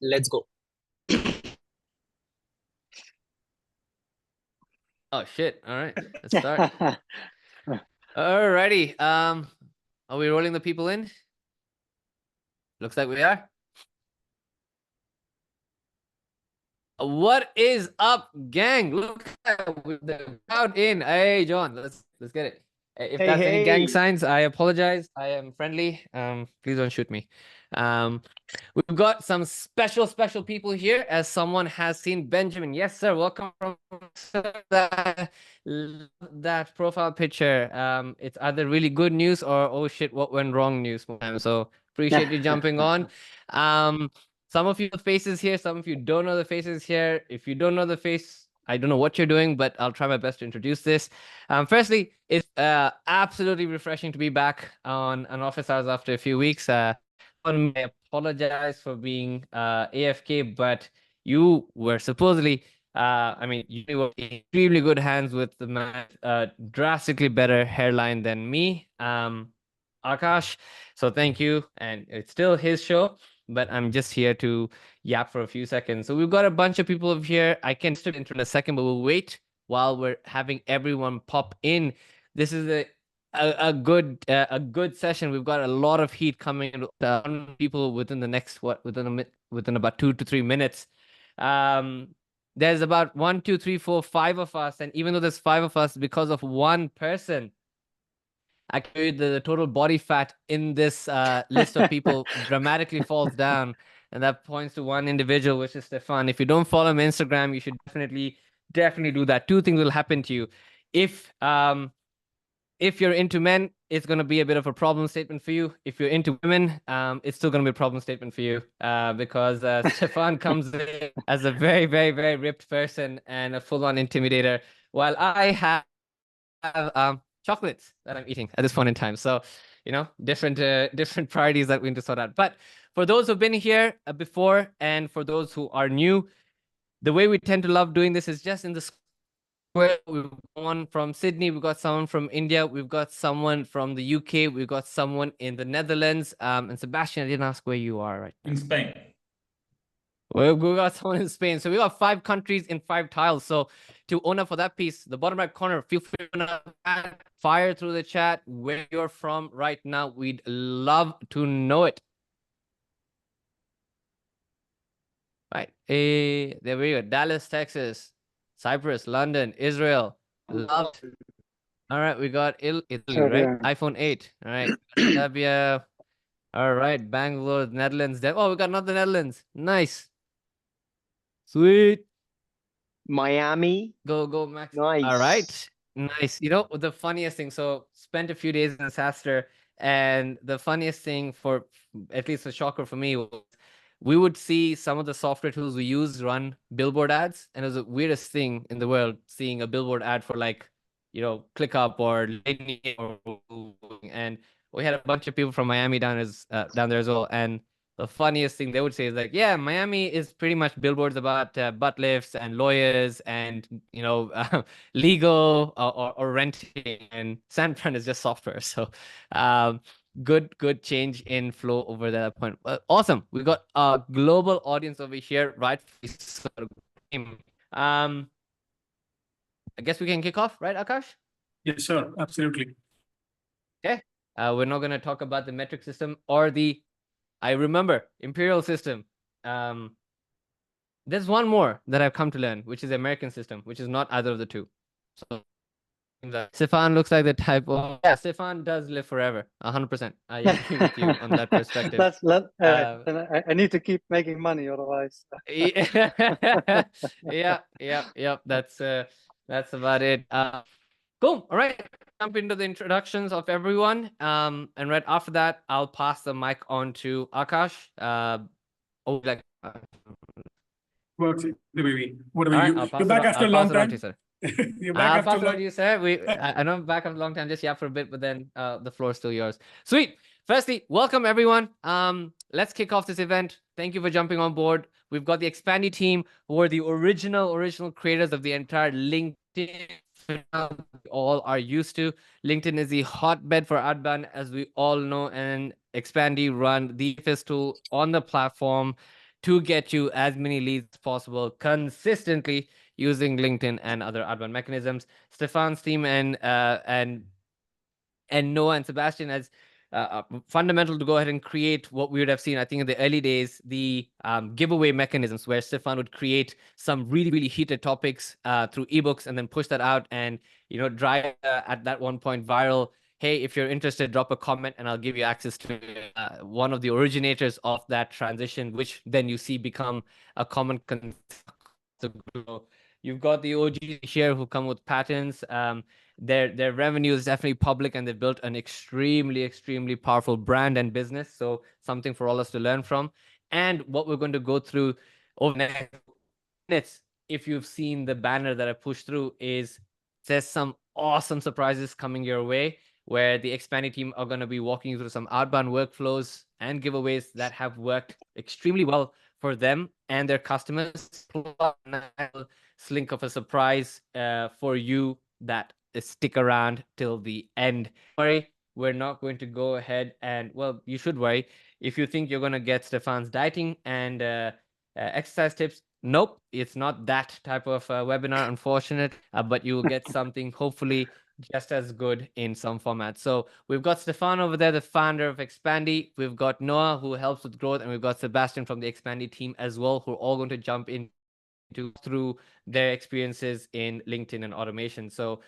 Let's go. Oh shit. All right. Let's start. Alrighty. Are we rolling the people in? Looks like we are. What is up, gang? Look at the crowd in. Hey, John, let's get it. If that's any gang signs, I apologize. I am friendly. Please don't shoot me. We've got some special people here, as someone has seen Benjamin. Yes, sir. Welcome from that profile picture. It's either really good news or oh shit, what went wrong news. So appreciate you jumping on. Some of you know the faces here, some of you don't know the faces here. If you don't know the face, I don't know what you're doing, but I'll try my best to introduce this. Firstly, it's absolutely refreshing to be back on office hours after a few weeks. I apologize for being AFK, but you were supposedly, you were in extremely good hands with the man, drastically better hairline than me, Akash. So thank you, and it's still his show, but I'm just here to yap for a few seconds. So we've got a bunch of people here. I can start intro in a second, but we'll wait while we're having everyone pop in. This is a good session. We've got a lot of heat coming in. People within the next within about 2 to 3 minutes. There's about 1, 2, 3, 4, 5 of us, and even though there's 5 of us, because of one person, actually the total body fat in this list of people dramatically falls down, and that points to one individual, which is Stefan. If you don't follow him on Instagram, you should definitely do that. Two things will happen to you. If you're into men, it's going to be a bit of a problem statement for you. If you're into women, it's still going to be a problem statement for you, because Stefan comes in as a very, very, very ripped person and a full-on intimidator, while I have chocolates that I'm eating at this point in time. So, different priorities that we need to sort out. But for those who've been here before, and for those who are new, the way we tend to love doing this is just in the square. We've got one from Sydney, we've got someone from India, we've got someone from the UK, we've got someone in the Netherlands. And Sebastian, I didn't ask where you are right now. In Spain. We got someone in Spain. So we got 5 countries in 5 tiles. So to own up for that piece, the bottom right corner, feel free to fire through the chat where you're from right now. We'd love to know it. Right. There we go. Dallas, Texas, Cyprus, London, Israel. Love. All right. We got Italy, right? iPhone 8. All right. Serbia. All right. Bangalore, Netherlands. Oh, we got another Netherlands. Nice. Sweet. Miami. Go, Max. Nice. All right. Nice. You know, the funniest thing, so spent a few days in Disaster, and the funniest thing, for at least a shocker for me, was we would see some of the software tools we use run billboard ads, and it was the weirdest thing in the world, seeing a billboard ad for ClickUp or Linear, and we had a bunch of people from Miami down there as well. And the funniest thing they would say is like, yeah, Miami is pretty much billboards about butt lifts and lawyers and legal or renting, and San Fran is just software. So good change in flow over that point. Awesome. We got a global audience over here, right? I guess we can kick off, right, Akash? Yes, sir. Absolutely. Okay. We're not going to talk about the metric system or the, I remember, imperial system. There's one more that I've come to learn, which is the American system, which is not either of the two. So Stefan looks like the type of, yeah, Stefan does live forever, 100%. I agree with you on that perspective. I need to keep making money, otherwise. yeah. That's about it. Cool. All right. Jump into the introductions of everyone. And right after that, I'll pass the mic on to Akash. Works the baby. Whatever right, you're back after a long time. You're back after a long time. You sir. I know I'm back after a long time. Just yap for a bit, but then the floor is still yours. Sweet. Firstly, welcome everyone. Let's kick off this event. Thank you for jumping on board. We've got the Expandi team, who are the original creators of the entire LinkedIn. All are used to. LinkedIn is the hotbed for outbound, as we all know, and Expandi run the first tool on the platform to get you as many leads as possible consistently using LinkedIn and other outbound mechanisms. Stefan's team and Noah and Sebastian as fundamental to go ahead and create what we would have seen, I think, in the early days, the giveaway mechanisms where Stefan would create some really, really heated topics through ebooks and then push that out and, drive at that one point viral. Hey, if you're interested, drop a comment and I'll give you access to one of the originators of that transition, which then you see become a common You've got the OGs here who come with patents. Their revenue is definitely public, and they've built an extremely, extremely powerful brand and business. So something for all us to learn from. And what we're going to go through over the next minutes, if you've seen the banner that I pushed through, says some awesome surprises coming your way, where the Expandi team are going to be walking you through some outbound workflows and giveaways that have worked extremely well for them and their customers. Slink of a surprise for you that stick around till the end. Worry, we're not going to go ahead and, well, you should worry if you think you're going to get Stefan's dieting and exercise tips. Nope, it's not that type of webinar, unfortunate, but you will get something hopefully just as good in some format. So we've got Stefan over there, the founder of Expandi. We've got Noah, who helps with growth, and we've got Sebastian from the Expandi team as well, who are all going to jump in through their experiences in LinkedIn and automation. So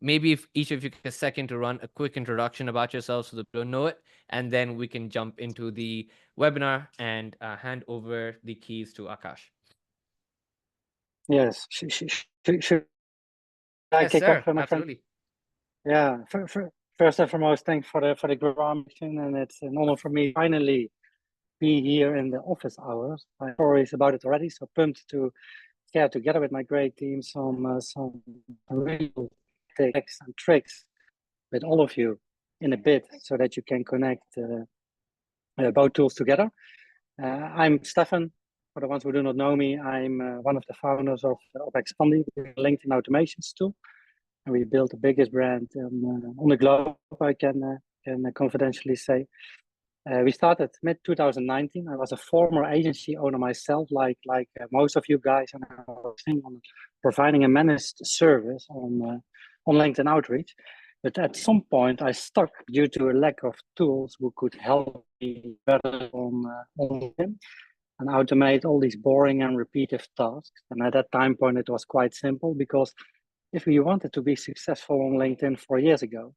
maybe if each of you take a second to run a quick introduction about yourselves so that we don't know it, and then we can jump into the webinar and hand over the keys to Akash. Yes. Should I Yes, kick sir. off, my friend? Absolutely. Yeah. First and foremost, thanks for the mission, and it's an honor for me finally be here in the office hours. My story is about it already, so pumped to share together with my great team some real tips and tricks with all of you in a bit, so that you can connect both tools together. I'm Stefan. For the ones who do not know me, I'm one of the founders of Expandi, LinkedIn automations tool, and we built the biggest brand on the globe. I can confidentially say. We started mid 2019. I was a former agency owner myself, like most of you guys, and I was on providing a managed service on LinkedIn outreach. But at some point, I stuck due to a lack of tools who could help me better on LinkedIn and automate all these boring and repetitive tasks. And at that time point, it was quite simple, because if we wanted to be successful on LinkedIn 4 years ago,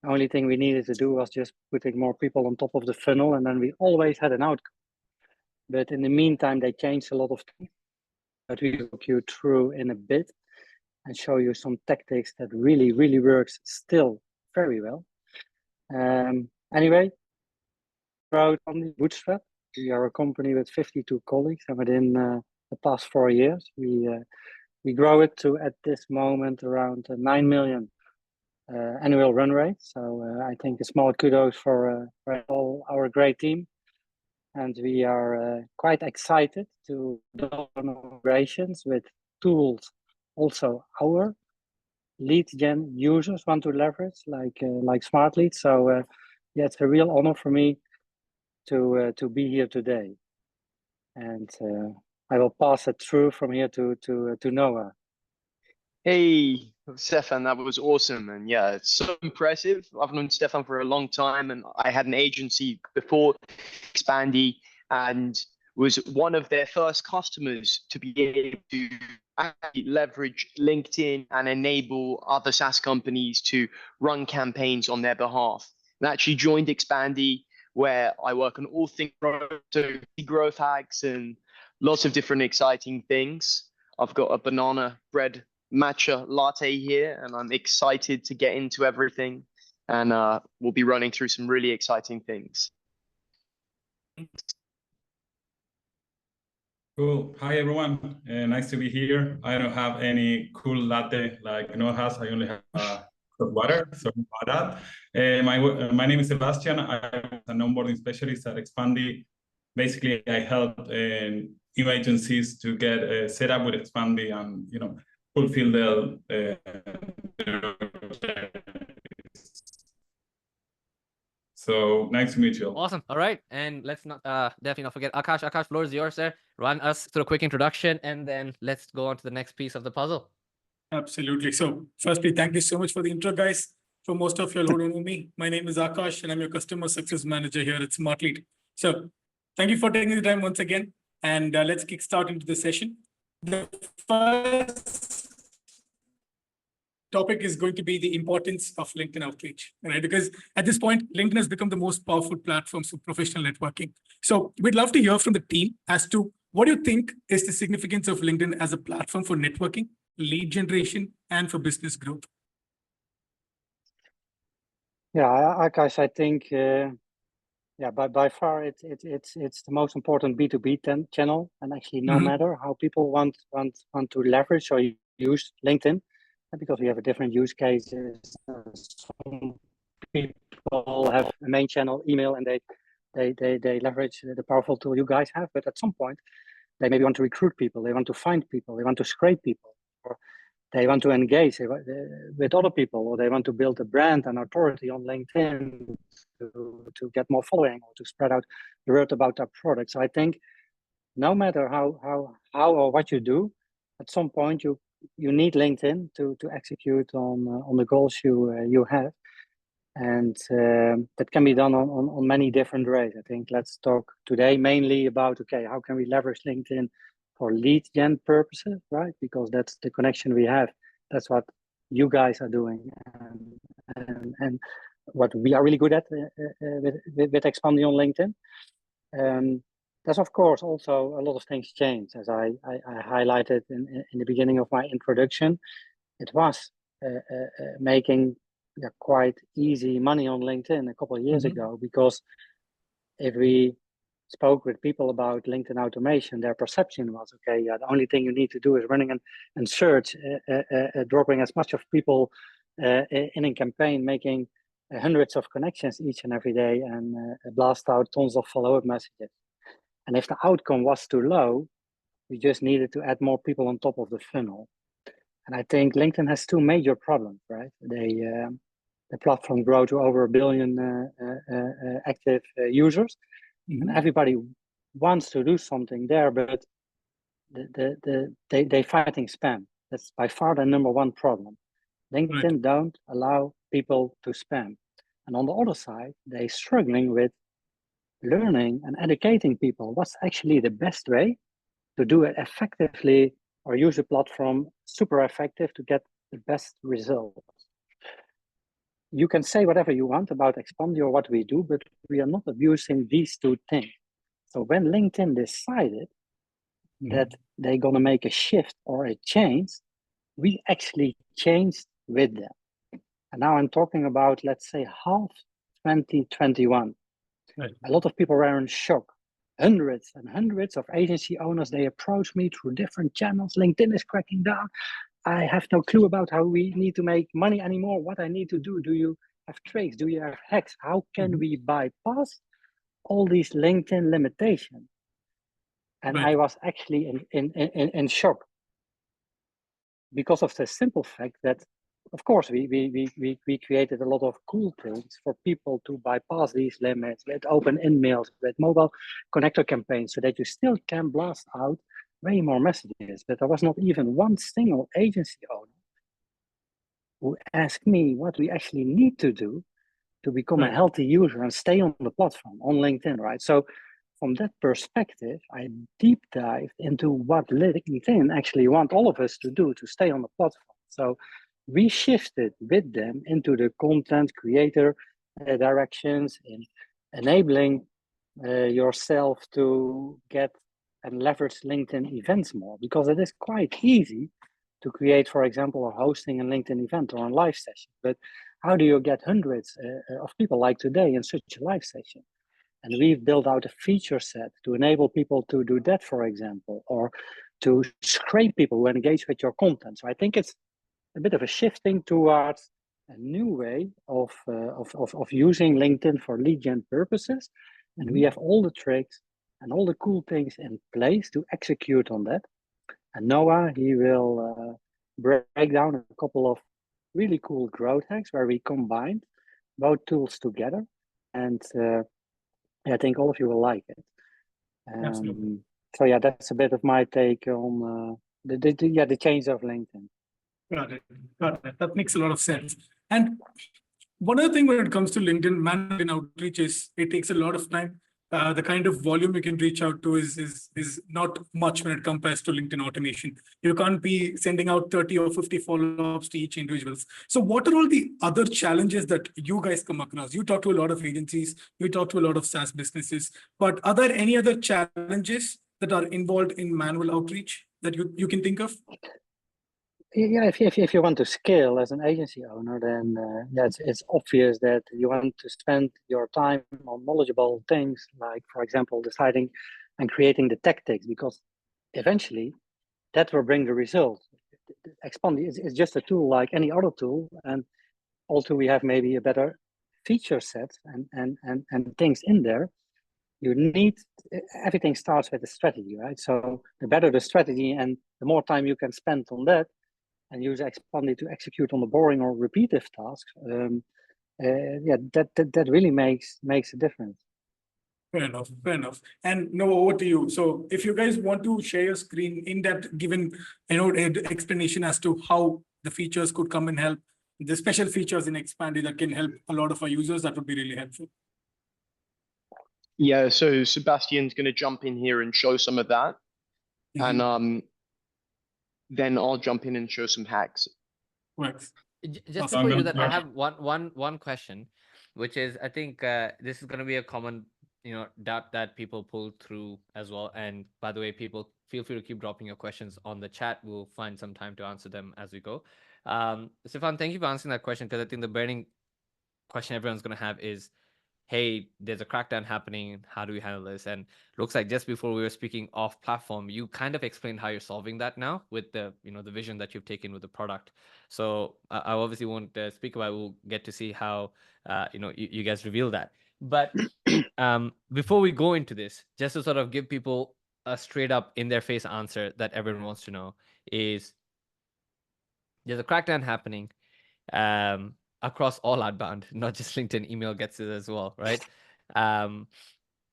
the only thing we needed to do was just putting more people on top of the funnel, and then we always had an outcome. But in the meantime, they changed a lot of things that we will walk you through in a bit and show you some tactics that really, really works still very well. Anyway, proud on the bootstrap. We are a company with 52 colleagues, and within the past 4 years, we grow it to, at this moment, around 9 million annual run rate. So I think a small kudos for all our great team. And we are quite excited to build operations with tools also our lead gen users want to leverage, like Smartlead. So yeah, it's a real honor for me to be here today. And I will pass it through from here to Noah. Hey, Stefan, that was awesome. And yeah, it's so impressive. I've known Stefan for a long time, and I had an agency before Expandi and was one of their first customers to be able to actually leverage LinkedIn and enable other SaaS companies to run campaigns on their behalf. And actually joined Expandi, where I work on all things growth hacks and lots of different exciting things. I've got a banana bread matcha latte here, and I'm excited to get into everything, and we'll be running through some really exciting things. Cool. Hi, everyone. Nice to be here. I don't have any cool latte like Noah has. I only have water, so about that. My name is Sebastian. I'm an onboarding specialist at Expandi. Basically, I help new agencies to get set up with Expandi and fulfill their So nice to meet you. Awesome. All right. And let's not definitely not forget Akash. Akash, floor is yours, sir. Run us through a quick introduction and then let's go on to the next piece of the puzzle. Absolutely. So firstly, thank you so much for the intro, guys. For most of you who don't know me, my name is Akash and I'm your customer success manager here at Smartlead. So thank you for taking the time once again. And let's kickstart into the session. The first topic is going to be the importance of LinkedIn outreach, right? Because at this point, LinkedIn has become the most powerful platform for professional networking. So we'd love to hear from the team as to what do you think is the significance of LinkedIn as a platform for networking, lead generation, and for business growth? Yeah, Akash, I think, by far it's the most important B2B channel, and actually no matter how people want to leverage or use LinkedIn, because we have a different use cases. Some people have a main channel, email, and they leverage the powerful tool you guys have. But at some point, they maybe want to recruit people, they want to find people, they want to scrape people, or they want to engage with other people, or they want to build a brand and authority on LinkedIn to get more following or to spread out the word about their product. So I think no matter how or what you do, at some point you need LinkedIn to execute on the goals you have, and that can be done on many different ways. I think let's talk today mainly about how can we leverage LinkedIn for lead gen purposes, right? Because that's the connection we have. That's what you guys are doing, and what we are really good at with Expandi on LinkedIn. There's of course also a lot of things change, as I highlighted in the beginning of my introduction. It was making quite easy money on LinkedIn a couple of years ago, because if we spoke with people about LinkedIn automation, their perception was, the only thing you need to do is running and search, dropping as much of people in a campaign, making hundreds of connections each and every day, and blast out tons of follow-up messages. And if the outcome was too low, we just needed to add more people on top of the funnel. And I think LinkedIn has two major problems, right? The platform grew to over 1 billion active users, and everybody wants to do something there, but they fighting spam. That's by far the number one problem. LinkedIn don't allow people to spam. And on the other side, they're struggling with learning and educating people what's actually the best way to do it effectively, or use a platform super effective to get the best results. You can say whatever you want about Expandi or what we do, but we are not abusing these two things. So when LinkedIn decided that they're going to make a shift or a change, we actually changed with them. And now I'm talking about, let's say, half 2021. A lot of people were in shock. Hundreds and hundreds of agency owners, they approach me through different channels. LinkedIn is cracking down. I have no clue about how we need to make money anymore. What I need to do. Do you have tricks? Do you have hacks? How can we bypass all these LinkedIn limitations? And I was actually in shock, because of the simple fact that, of course, we created a lot of cool things for people to bypass these limits with open emails, with mobile connector campaigns, so that you still can blast out way more messages. But there was not even one single agency owner who asked me what we actually need to do to become a healthy user and stay on the platform on LinkedIn, right? So from that perspective, I deep dived into what LinkedIn actually want all of us to do to stay on the platform. So we shifted with them into the content creator directions, in enabling yourself to get and leverage LinkedIn events more, because it is quite easy to create, for example, or hosting a LinkedIn event or a live session. But how do you get hundreds of people like today in such a live session? And we've built out a feature set to enable people to do that, for example, or to scrape people who engage with your content. So I think it's a bit of a shifting towards a new way of using LinkedIn for lead gen purposes. And we have all the tricks and all the cool things in place to execute on that. And Noah, he will break down a couple of really cool growth hacks where we combined both tools together and I think all of you will like it. Absolutely. So yeah, that's a bit of my take on the change of LinkedIn. Got it. Got it. That makes a lot of sense. And one other thing when it comes to LinkedIn, man, outreach is it takes a lot of time. The kind of volume you can reach out to is not much when it compares to LinkedIn automation. You can't be sending out 30 or 50 follow-ups to each individuals. So what are all the other challenges that you guys come across? You talk to a lot of agencies, you talk to a lot of SaaS businesses, but are there any other challenges that are involved in manual outreach that you can think of? Yeah, if you want to scale as an agency owner, then it's obvious that you want to spend your time on knowledgeable things, like, for example, deciding and creating the tactics, because eventually that will bring the result. Expandi is just a tool like any other tool, and also we have maybe a better feature set and things in there. You need, everything starts with a strategy, right? So the better the strategy and the more time you can spend on that, and use Expandi to execute on the boring or repetitive tasks, that really makes a difference. Fair enough. Fair enough. And Noah, over to you. So if you guys want to share your screen in depth, given an explanation as to how the features could come and help, the special features in Expandi that can help a lot of our users, that would be really helpful. Yeah, so Sebastian's going to jump in here and show some of that. And then I'll jump in and show some hacks. Works. Just before you do that, I have one question, which is, I think this is going to be a common doubt that people pull through as well. And by the way, people, feel free to keep dropping your questions on the chat. We'll find some time to answer them as we go. Stefan, thank you for answering that question, because I think the burning question everyone's going to have is, hey, there's a crackdown happening. How do we handle this? And looks like just before we were speaking off platform, you kind of explained how you're solving that now with the the vision that you've taken with the product. So I obviously won't speak about it. We'll get to see how you guys reveal that. But before we go into this, just to sort of give people a straight up in their face answer that everyone wants to know is, there's a crackdown happening. Across all outbound, not just LinkedIn, email gets it as well, right?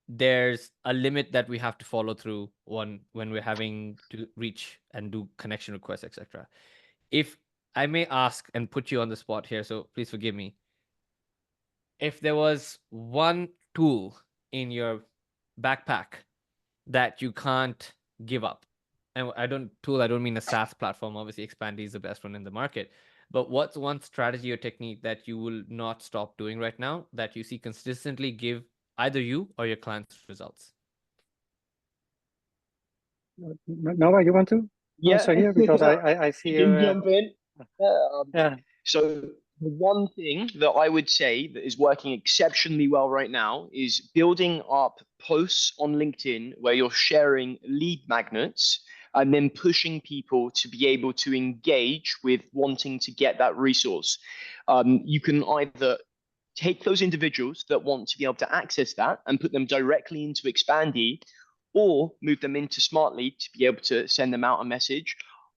There's a limit that we have to follow through when we're having to reach and do connection requests, etc. If I may ask and put you on the spot here, so please forgive me. If there was one tool in your backpack that you can't give up, and I don't mean a SaaS platform. Obviously, Expandi is the best one in the market. But what's one strategy or technique that you will not stop doing right now that you see consistently give either you or your clients results? Noah, you want to? Yeah. Also here, because I see you. You jump in. yeah. So the one thing that I would say that is working exceptionally well right now is building up posts on LinkedIn where you're sharing lead magnets and then pushing people to be able to engage with wanting to get that resource. You can either take those individuals that want to be able to access that and put them directly into Expandi, or move them into Smartlead to be able to send them out a message.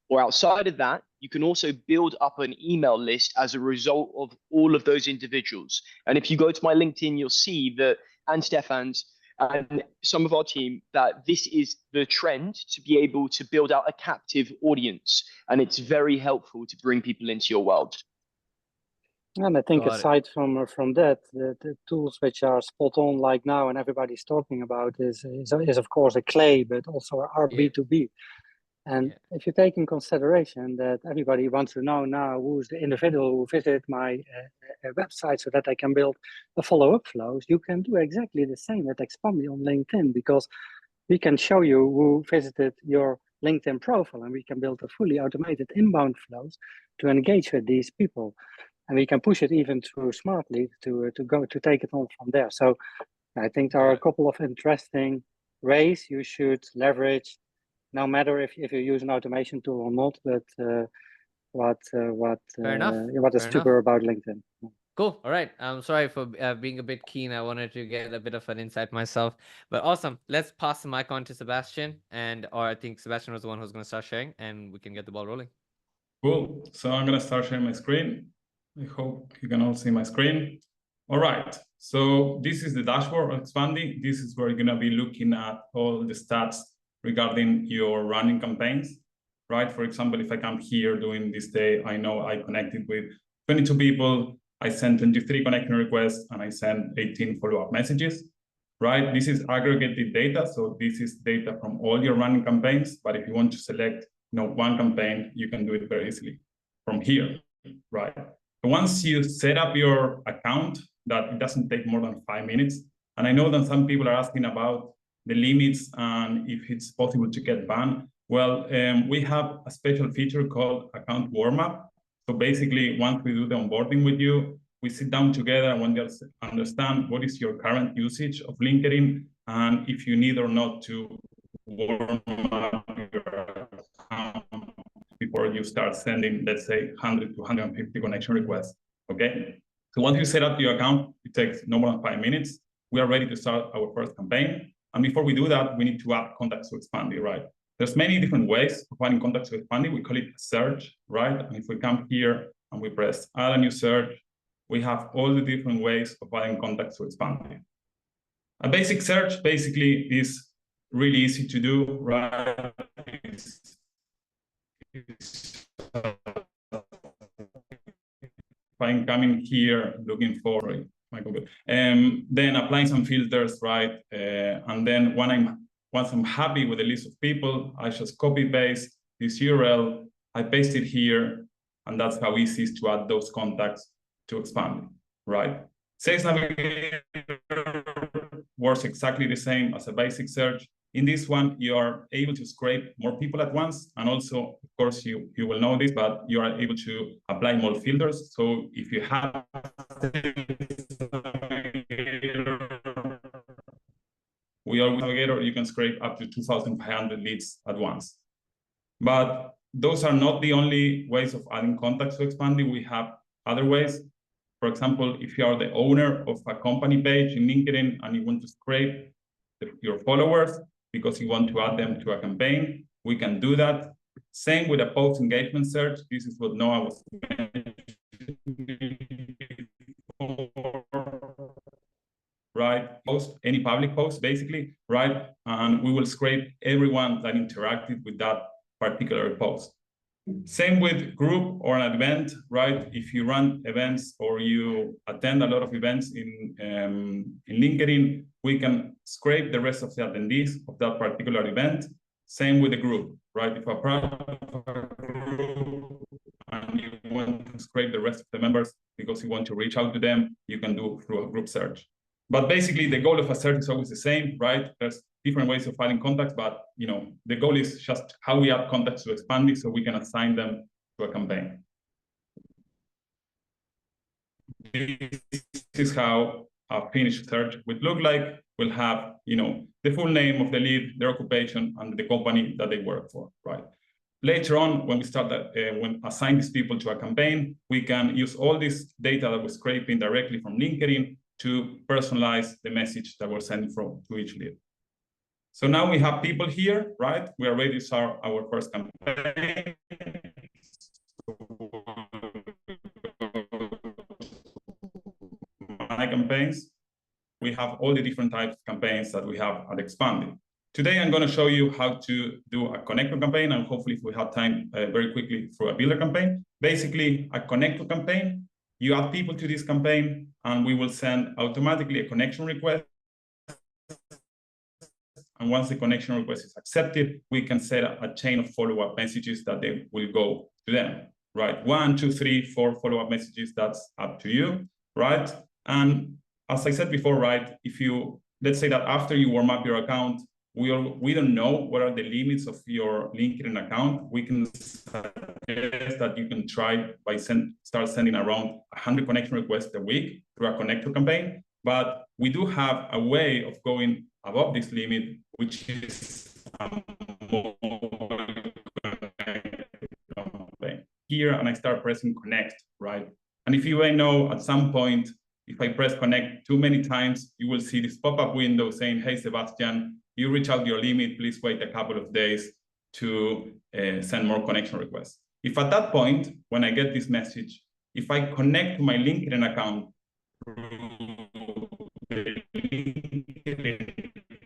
Or outside of that, you can also build up an email list as a result of all of those individuals. And if you go to my LinkedIn, you'll see that, and Stefan's, and some of our team, that this is the trend to be able to build out a captive audience. And it's very helpful to bring people into your world. And I think aside from that, the tools which are spot on like now and everybody's talking about is of course a clay, but also our B2B. And if you take in consideration that everybody wants to know now who's the individual who visited my website so that I can build a follow-up flows, you can do exactly the same at Expandi on LinkedIn, because we can show you who visited your LinkedIn profile, and we can build a fully automated inbound flows to engage with these people. And we can push it even through Smartlead to take it on from there. So I think there are a couple of interesting ways you should leverage, no matter if you use an automation tool or not, but what is super about LinkedIn. Cool. All right. I'm sorry for being a bit keen. I wanted to get a bit of an insight myself, but awesome. Let's pass the mic on to Sebastian, or I think Sebastian was the one who's going to start sharing, and we can get the ball rolling. Cool. So I'm going to start sharing my screen. I hope you can all see my screen. All right, so this is the dashboard of Expandi. This is where you're gonna be looking at all the stats regarding your running campaigns, right? For example, if I come here doing this day, I know I connected with 22 people, I sent 23 connection requests, and I sent 18 follow-up messages, right? This is aggregated data, so this is data from all your running campaigns, but if you want to select one campaign, you can do it very easily from here, right? Once you set up your account, that it doesn't take more than 5 minutes. And I know that some people are asking about the limits and if it's possible to get banned. Well, we have a special feature called account warm-up. So basically, once we do the onboarding with you, we sit down together and want to understand what is your current usage of LinkedIn and if you need or not to warm up your account before you start sending, let's say, 100 to 150 connection requests, okay? So once you set up your account, it takes no more than 5 minutes. We are ready to start our first campaign. And before we do that, we need to add contacts to Expandi, right? There's many different ways of adding contacts to Expandi. We call it search, right? And if we come here and we press add a new search, we have all the different ways of adding contacts to Expandi. A basic search basically is really easy to do, right? I'm coming here looking for my computer, then applying some filters, right? And then once I'm happy with the list of people, I just copy paste this URL, I paste it here, and that's how easy it is to add those contacts to Expandi, right? Sales Navigator works exactly the same as a basic search. In this one, you are able to scrape more people at once. And also, of course, you will know this, but you are able to apply more filters. So if you have Navigator, you can scrape up to 2,500 leads at once. But those are not the only ways of adding contacts to Expandi. We have other ways. For example, if you are the owner of a company page in LinkedIn and you want to scrape your followers because you want to add them to a campaign, we can do that. Same with a post engagement search. This is what Noah was mentioning before, right? Post any public post, basically, right? And we will scrape everyone that interacted with that particular post. Same with group or an event, right? If you run events or you attend a lot of events in LinkedIn, we can scrape the rest of the attendees of that particular event. Same with the group, right? If a group and you want to scrape the rest of the members because you want to reach out to them, you can do through a group search. But basically, the goal of a search is always the same, right? There's different ways of adding contacts, but the goal is just how we add contacts to Expandi so we can assign them to a campaign. This is how a finished search would look like. We'll have, the full name of the lead, their occupation, and the company that they work for, right? Later on, when we start when assign these people to a campaign, we can use all this data that we're scraping directly from LinkedIn to personalize the message that we're sending to each lead. So now we have people here, right? We are ready to start our first campaign. My campaigns, we have all the different types of campaigns that we have at Expandi. Today, I'm going to show you how to do a connector campaign, and hopefully, if we have time, very quickly for a builder campaign. Basically, a connector campaign, you add people to this campaign, and we will send automatically a connection request. And once the connection request is accepted, we can set a chain of follow-up messages that they will go to them, right? 1, 2, 3, 4 follow-up messages, that's up to you, right? And as I said before, right, let's say that after you warm up your account, we don't know what are the limits of your LinkedIn account. We can suggest that you can try by start sending around 100 connection requests a week through a connector campaign. But we do have a way of going above this limit, which is here, and I start pressing connect, right? And if you may know, at some point, if I press connect too many times, you will see this pop-up window saying, hey, Sebastian, you reach out your limit, please wait a couple of days to send more connection requests. If at that point, when I get this message, if I connect to my LinkedIn account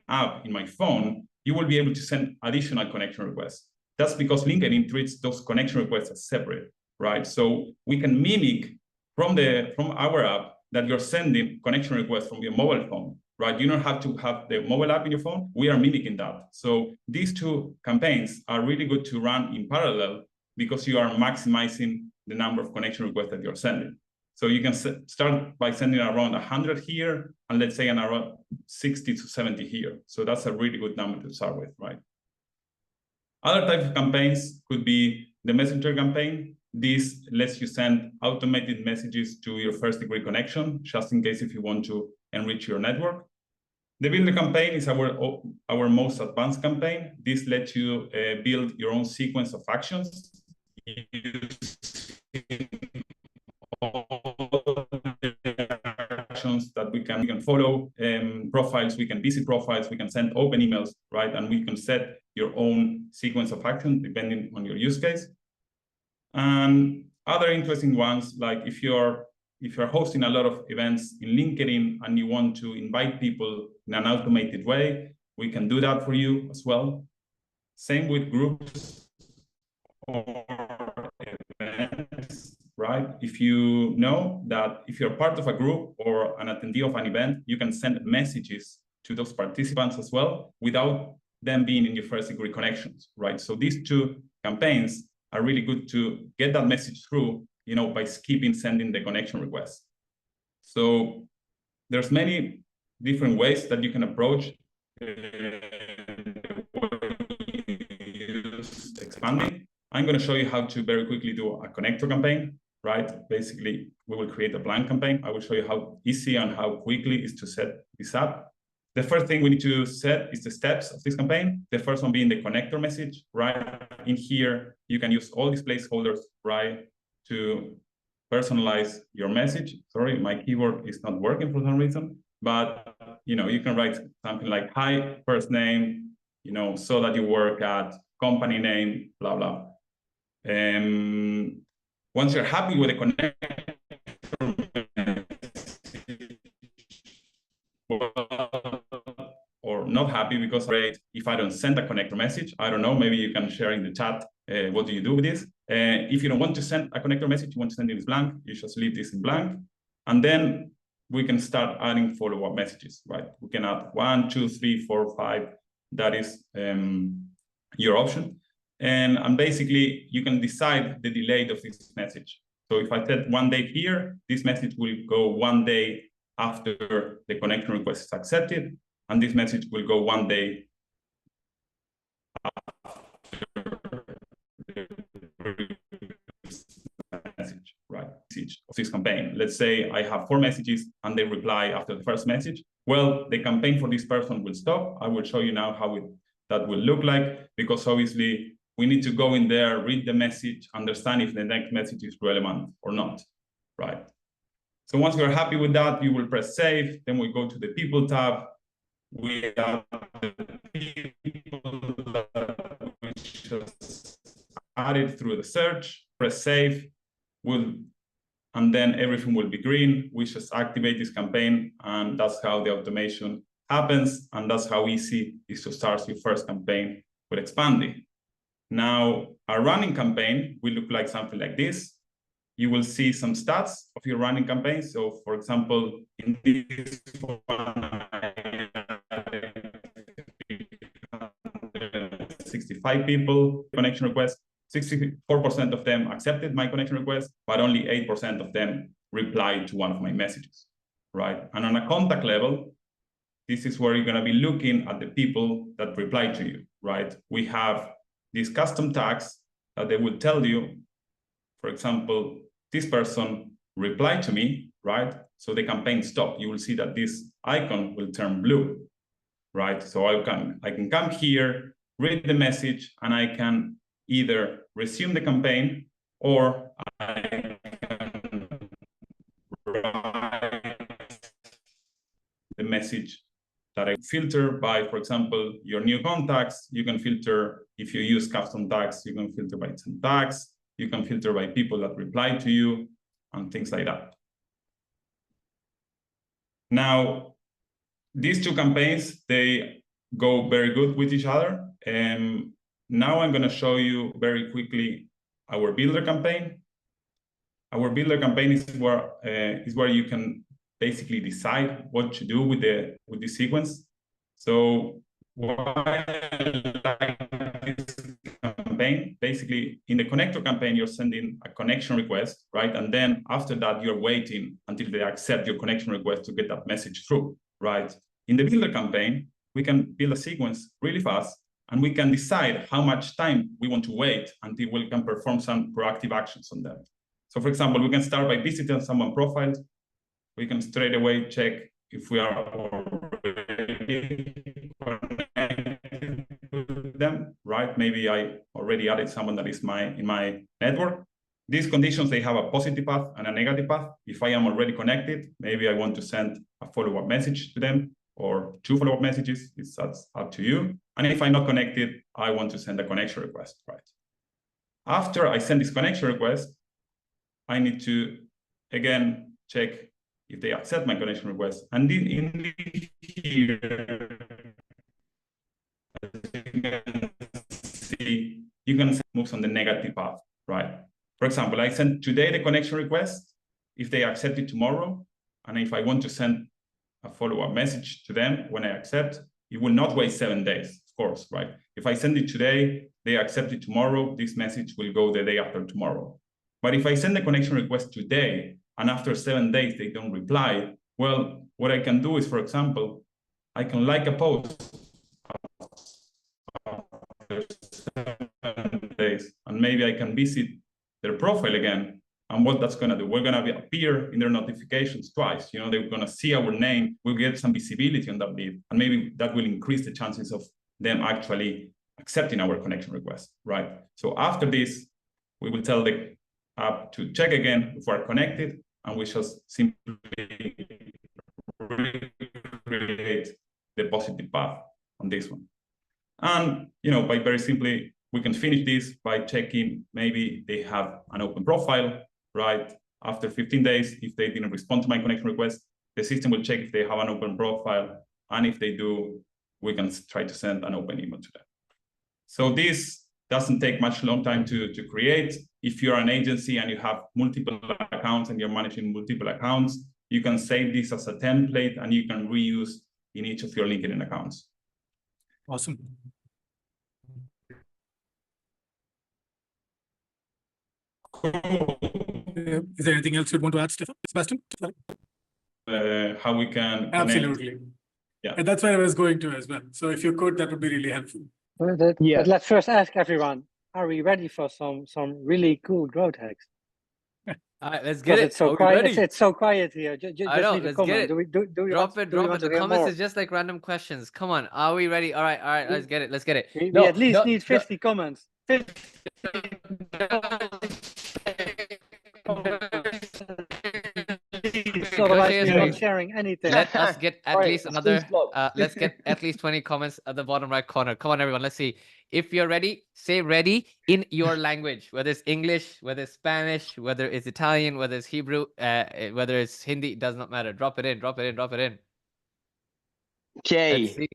app in my phone, you will be able to send additional connection requests. That's because LinkedIn treats those connection requests as separate, right? So we can mimic from our app that you're sending connection requests from your mobile phone, right? You don't have to have the mobile app in your phone. We are mimicking that. So these two campaigns are really good to run in parallel because you are maximizing the number of connection requests that you're sending. So you can start by sending around 100 here, and let's say around 60 to 70 here. So that's a really good number to start with, right? Other types of campaigns could be the messenger campaign. This lets you send automated messages to your first degree connection, just in case if you want to enrich your network. The builder campaign is our most advanced campaign. This lets you build your own sequence of actions. Actions that we can follow, profiles, we can visit profiles, we can send open emails, right? And we can set your own sequence of actions depending on your use case. And other interesting ones, like if you're hosting a lot of events in LinkedIn and you want to invite people in an automated way, we can do that for you as well. Same with groups or events, right? If you know that if you're part of a group or an attendee of an event, you can send messages to those participants as well without them being in your first degree connections, right? So these two campaigns are really good to get that message through, you know, by skipping sending the connection request. So there's many different ways that you can approach expanding. I'm going to show you how to very quickly do a connector campaign, right? Basically, we will create a blank campaign. I will show you how easy and how quickly it is to set this up. The first thing we need to set is the steps of this campaign. The first one being the connector message, right? In here, you can use all these placeholders, right, to personalize your message. Sorry, my keyboard is not working for some reason, but you know, you can write something like, hi, first name, you know, so that you work at, company name, blah, blah. Once you're happy with the connector, or not happy because great, if I don't send a connector message, I don't know, maybe you can share in the chat, what do you do with this? If you don't want to send a connector message, you want to send it as blank, you just leave this in blank. And then we can start adding follow-up messages, right? We can add 1, 2, 3, 4, 5. That is your option. And basically, you can decide the delay of this message. So if I set 1 day here, this message will go 1 day after the connection request is accepted. And this message will go 1 day after the message, right? Message of this campaign. Let's say I have 4 messages and they reply after the first message. Well, the campaign for this person will stop. I will show you now how that will look like, because obviously we need to go in there, read the message, understand if the next message is relevant or not, right? So once you're happy with that, you will press save. Then we go to the people tab. We have the people that we just added through the search, press save, and then everything will be green. We just activate this campaign, and that's how the automation happens, and that's how easy it is to start your first campaign with Expandi. Now, our running campaign will look like something like this. You will see some stats of your running campaign. So, for example, in this one, 65 people connection requests, 64% of them accepted my connection request, but only 8% of them replied to one of my messages, right? And on a contact level, this is where you're going to be looking at the people that reply to you, right? We have these custom tags that they will tell you, for example, this person replied to me, right? So the campaign stopped. You will see that this icon will turn blue, right? So I can come here, read the message, and I can either resume the campaign or I can write the message that I filter by, for example, your new contacts. You can filter, if you use custom tags, you can filter by some tags. You can filter by people that reply to you and things like that. Now, these two campaigns, they go very good with each other. Now I'm going to show you very quickly our builder campaign. Our builder campaign is where you can basically decide what to do with the sequence. So why I like this campaign, basically in the connector campaign, you're sending a connection request, right? And then after that, you're waiting until they accept your connection request to get that message through, right? In the builder campaign, we can build a sequence really fast, and we can decide how much time we want to wait until we can perform some proactive actions on them. So for example, we can start by visiting someone's profile. We can straight away check if we are already connected to them, right? Maybe I already added someone that is in my network. These conditions, they have a positive path and a negative path. If I am already connected, maybe I want to send a follow-up message to them or 2 follow-up messages. That's up to you. And if I'm not connected, I want to send a connection request, right? After I send this connection request, I need to, again, check if they accept my connection request. And in here, you can see moves on the negative path, right? For example, I sent today the connection request. If they accept it tomorrow, and if I want to send a follow-up message to them when I accept, it will not wait 7 days, of course, right? If I send it today, they accept it tomorrow, this message will go the day after tomorrow. But if I send the connection request today, and after 7 days they don't reply, well, what I can do is, for example, I can like a post after 7 days, and maybe I can visit their profile again. And what that's going to do, we're going to appear in their notifications twice. You know, they're going to see our name, we'll get some visibility on that lead, and maybe that will increase the chances of them actually accepting our connection request, right? So after this, we will tell the app to check again if we're connected, and we just simply recreate the positive path on this one. And, you know, by very simply, we can finish this by checking maybe they have an open profile, right? After 15 days, if they didn't respond to my connection request, the system will check if they have an open profile. And if they do, we can try to send an open email to them. So this doesn't take much long time to create. If you're an agency and you have multiple accounts and you're managing multiple accounts, you can save this as a template and you can reuse in each of your LinkedIn accounts. Awesome. Cool. Is there anything else you'd want to add, Sebastian? How we can Absolutely. connect. Yeah. And that's where I was going to as well. So if you could, that would be really helpful. But let's first ask everyone, are we ready for some really cool growth hacks? All right, let's get it. It's so quiet. It's so quiet here. Just know, leave a let's comment. get it. Do we Drop it. The comments more? is just like random questions. Come on, are we ready? All right, let's get it. We at least need 50 comments. 50 Otherwise, we're not sharing anything. Let us get at least another. block. Let's get at least 20 comments at the bottom right corner. Come on, everyone. Let's see. If you're ready, say ready in your language, whether it's English, whether it's Spanish, whether it's Italian, whether it's Hebrew, whether it's Hindi, it does not matter. Drop it in. Okay. Let's see.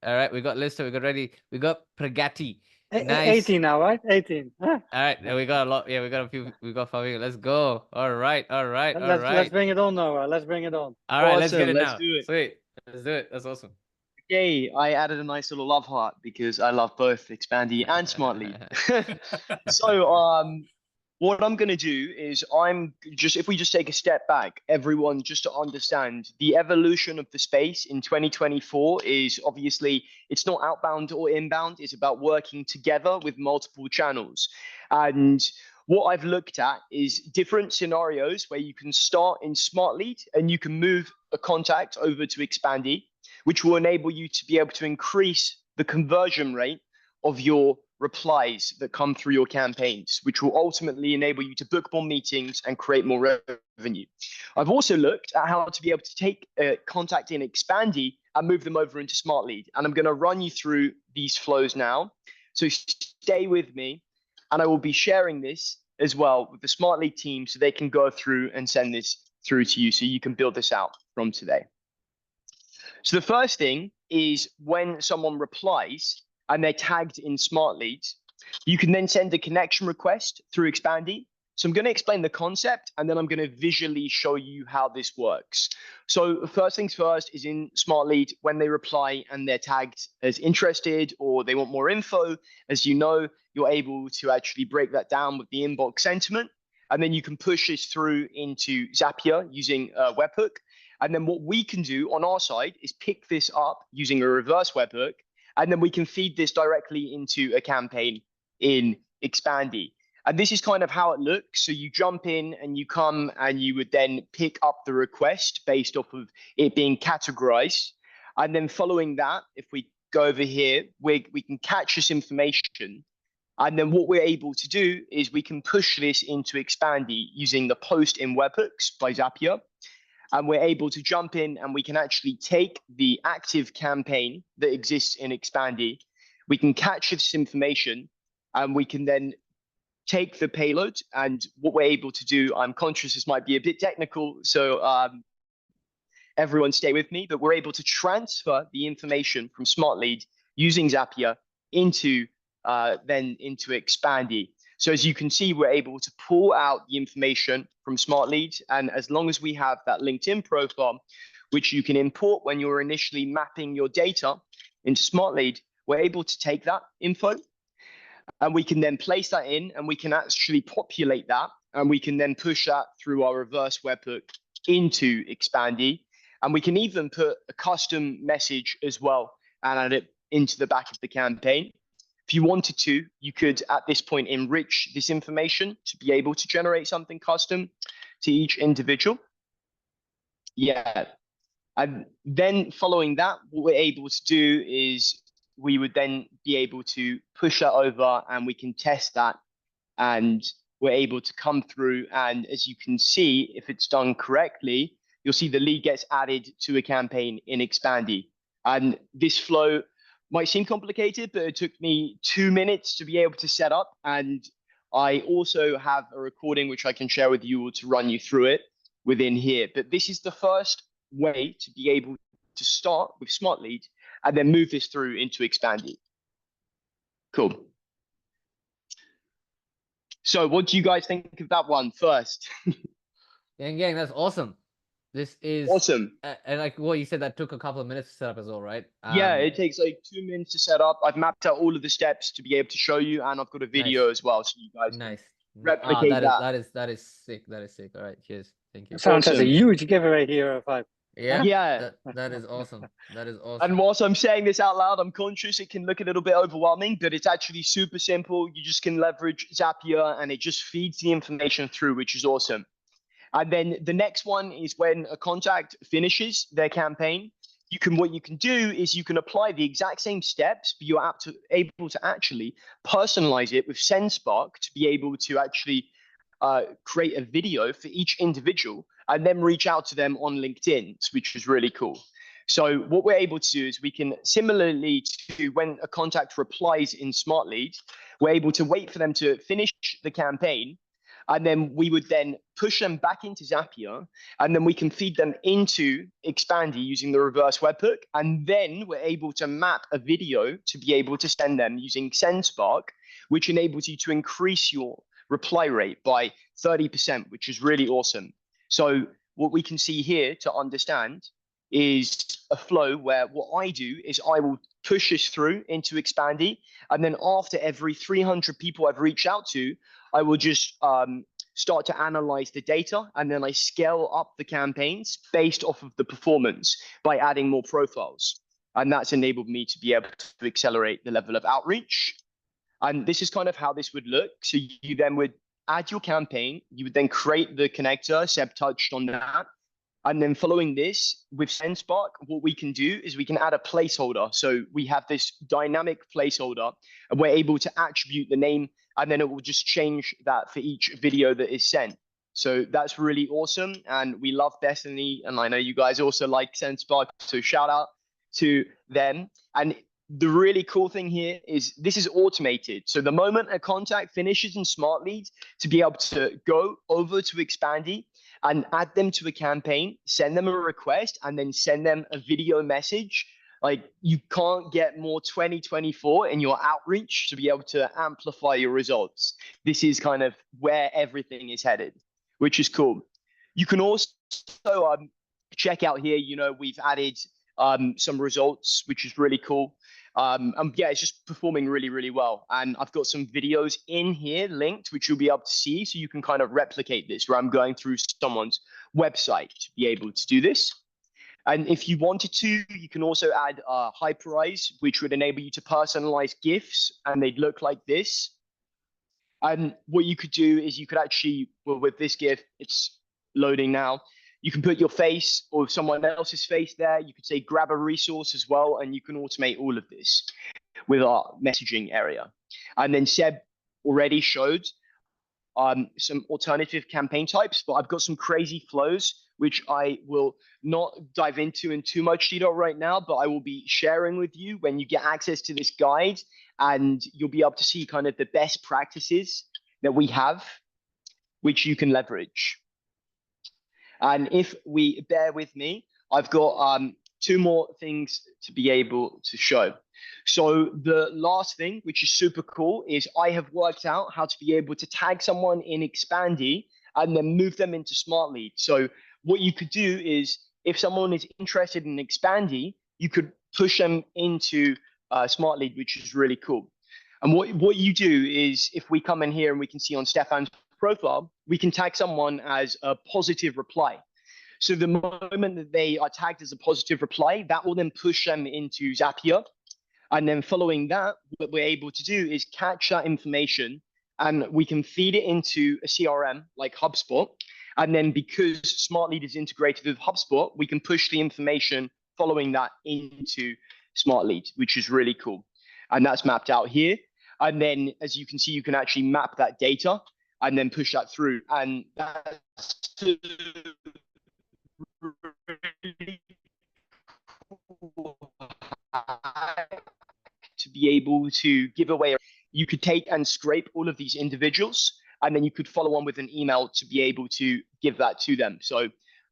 All right, we got Lister, we got ready. We got Pragati. Nice. 18 now, right? 18. Huh? All right, we got a lot. Yeah, we got a few. We got Fabio. Let's go. All right. Let's bring it on, Noah. Let's bring it on. All right, let's get it Let's now. do it. Sweet. Let's do it. That's awesome. Okay, I added a nice little love heart because I love both Expandi and Smartlead. So what I'm going to do is if we just take a step back, everyone, just to understand the evolution of the space in 2024 is obviously, it's not outbound or inbound. It's about working together with multiple channels. And what I've looked at is different scenarios where you can start in Smartlead and you can move a contact over to Expandi, which will enable you to be able to increase the conversion rate of your replies that come through your campaigns, which will ultimately enable you to book more meetings and create more revenue. I've also looked at how to be able to take contact in Expandi and move them over into Smartlead. And I'm going to run you through these flows now. So stay with me, and I will be sharing this as well with the Smartlead team so they can go through and send this through to you so you can build this out from today. So the first thing is when someone replies and they're tagged in Smartlead, you can then send a connection request through Expandi. So I'm going to explain the concept, and then I'm going to visually show you how this works. So first things first is in Smartlead, when they reply and they're tagged as interested or they want more info, as you know, you're able to actually break that down with the inbox sentiment. And then you can push this through into Zapier using a webhook. And then what we can do on our side is pick this up using a reverse webhook, and then we can feed this directly into a campaign in Expandi. And this is kind of how it looks. So you jump in and you come and you would then pick up the request based off of it being categorized. And then following that, if we go over here, we can catch this information. And then what we're able to do is we can push this into Expandi using the post in webhooks by Zapier. And we're able to jump in and we can actually take the active campaign that exists in Expandi. We can catch this information and we can then take the payload. And what we're able to do, I'm conscious this might be a bit technical, so everyone stay with me, but we're able to transfer the information from Smartlead using Zapier into Expandi. So as you can see, we're able to pull out the information from Smartlead, and as long as we have that LinkedIn profile, which you can import when you're initially mapping your data into Smartlead, we're able to take that info and we can then place that in, and we can actually populate that, and we can then push that through our reverse webhook into Expandi. And we can even put a custom message as well and add it into the back of the campaign. If you wanted to, you could at this point enrich this information to be able to generate something custom to each individual. Yeah. And then following that, what we're able to do is we would then be able to push that over and we can test that, and we're able to come through. And as you can see, if it's done correctly, you'll see the lead gets added to a campaign in Expandi. And this flow might seem complicated, but it took me 2 minutes to be able to set up. And I also have a recording which I can share with you to run you through it within here. But this is the first way to be able to start with Smartlead and then move this through into Expandi. Cool. So what do you guys think of that one first? Gang, that's awesome. This is awesome. And like what you said, that took a couple of minutes to set up as well, right? Yeah, it takes like 2 minutes to set up. I've mapped out all of the steps to be able to show you, and I've got a video as well, so you guys can replicate that. That is sick. That is sick. All right, cheers. Thank you. Sounds like a huge giveaway here, Yeah. That is awesome. That is awesome. And whilst I'm saying this out loud, I'm conscious it can look a little bit overwhelming, but it's actually super simple. You just can leverage Zapier and it just feeds the information through, which is awesome. And then the next one is when a contact finishes their campaign, what you can do is you can apply the exact same steps, but you're able to actually personalize it with SendSpark to be able to actually create a video for each individual and then reach out to them on LinkedIn, which is really cool. So what we're able to do is we can, similarly to when a contact replies in Smartlead, we're able to wait for them to finish the campaign. And then we would then push them back into Zapier, and then we can feed them into Expandi using the reverse webhook. And then we're able to map a video to be able to send them using SendSpark, which enables you to increase your reply rate by 30%, which is really awesome. So what we can see here to understand is a flow where what I do is I will push this through into Expandi. And then after every 300 people I've reached out to, I will just start to analyze the data, and then I scale up the campaigns based off of the performance by adding more profiles. And that's enabled me to be able to accelerate the level of outreach. And this is kind of how this would look. So you then would add your campaign, you would then create the connector. Seb touched on that. And then following this with SendSpark, what we can do is we can add a placeholder. So we have this dynamic placeholder, and we're able to attribute the name, and then it will just change that for each video that is sent. So that's really awesome. And we love Bethany, and I know you guys also like SendSpark, so shout out to them. And the really cool thing here is this is automated. So the moment a contact finishes in Smartlead, to be able to go over to Expandi and add them to a campaign, send them a request, and then send them a video message. Like, you can't get more 2024 in your outreach to be able to amplify your results. This is kind of where everything is headed, which is cool. You can also check out here, you know, we've added some results, which is really cool. Yeah, it's just performing really, really well. And I've got some videos in here linked, which you'll be able to see. So you can kind of replicate this, where I'm going through someone's website to be able to do this. And if you wanted to, you can also add Hyperize, which would enable you to personalize GIFs, and they'd look like this. And what you could do is you could actually, well, with this GIF, it's loading now. You can put your face or someone else's face there. You could say grab a resource as well, and you can automate all of this with our messaging area. And then Seb already showed some alternative campaign types, but I've got some crazy flows, which I will not dive into in too much detail right now, but I will be sharing with you when you get access to this guide, and you'll be able to see kind of the best practices that we have, which you can leverage. And if we bear with me, I've got 2 more things to be able to show. So the last thing, which is super cool, is I have worked out how to be able to tag someone in Expandi and then move them into Smartlead. So what you could do is, if someone is interested in Expandi, you could push them into Smartlead, which is really cool. And what you do is, if we come in here and we can see on Stefan's profile, we can tag someone as a positive reply. So the moment that they are tagged as a positive reply, that will then push them into Zapier. And then following that, what we're able to do is catch that information, and we can feed it into a CRM like HubSpot. And then because Smartlead is integrated with HubSpot, we can push the information following that into Smartlead, which is really cool. And that's mapped out here. And then, as you can see, you can actually map that data and then push that through. And that's to be able to give away. You could take and scrape all of these individuals, and then you could follow on with an email to be able to give that to them. So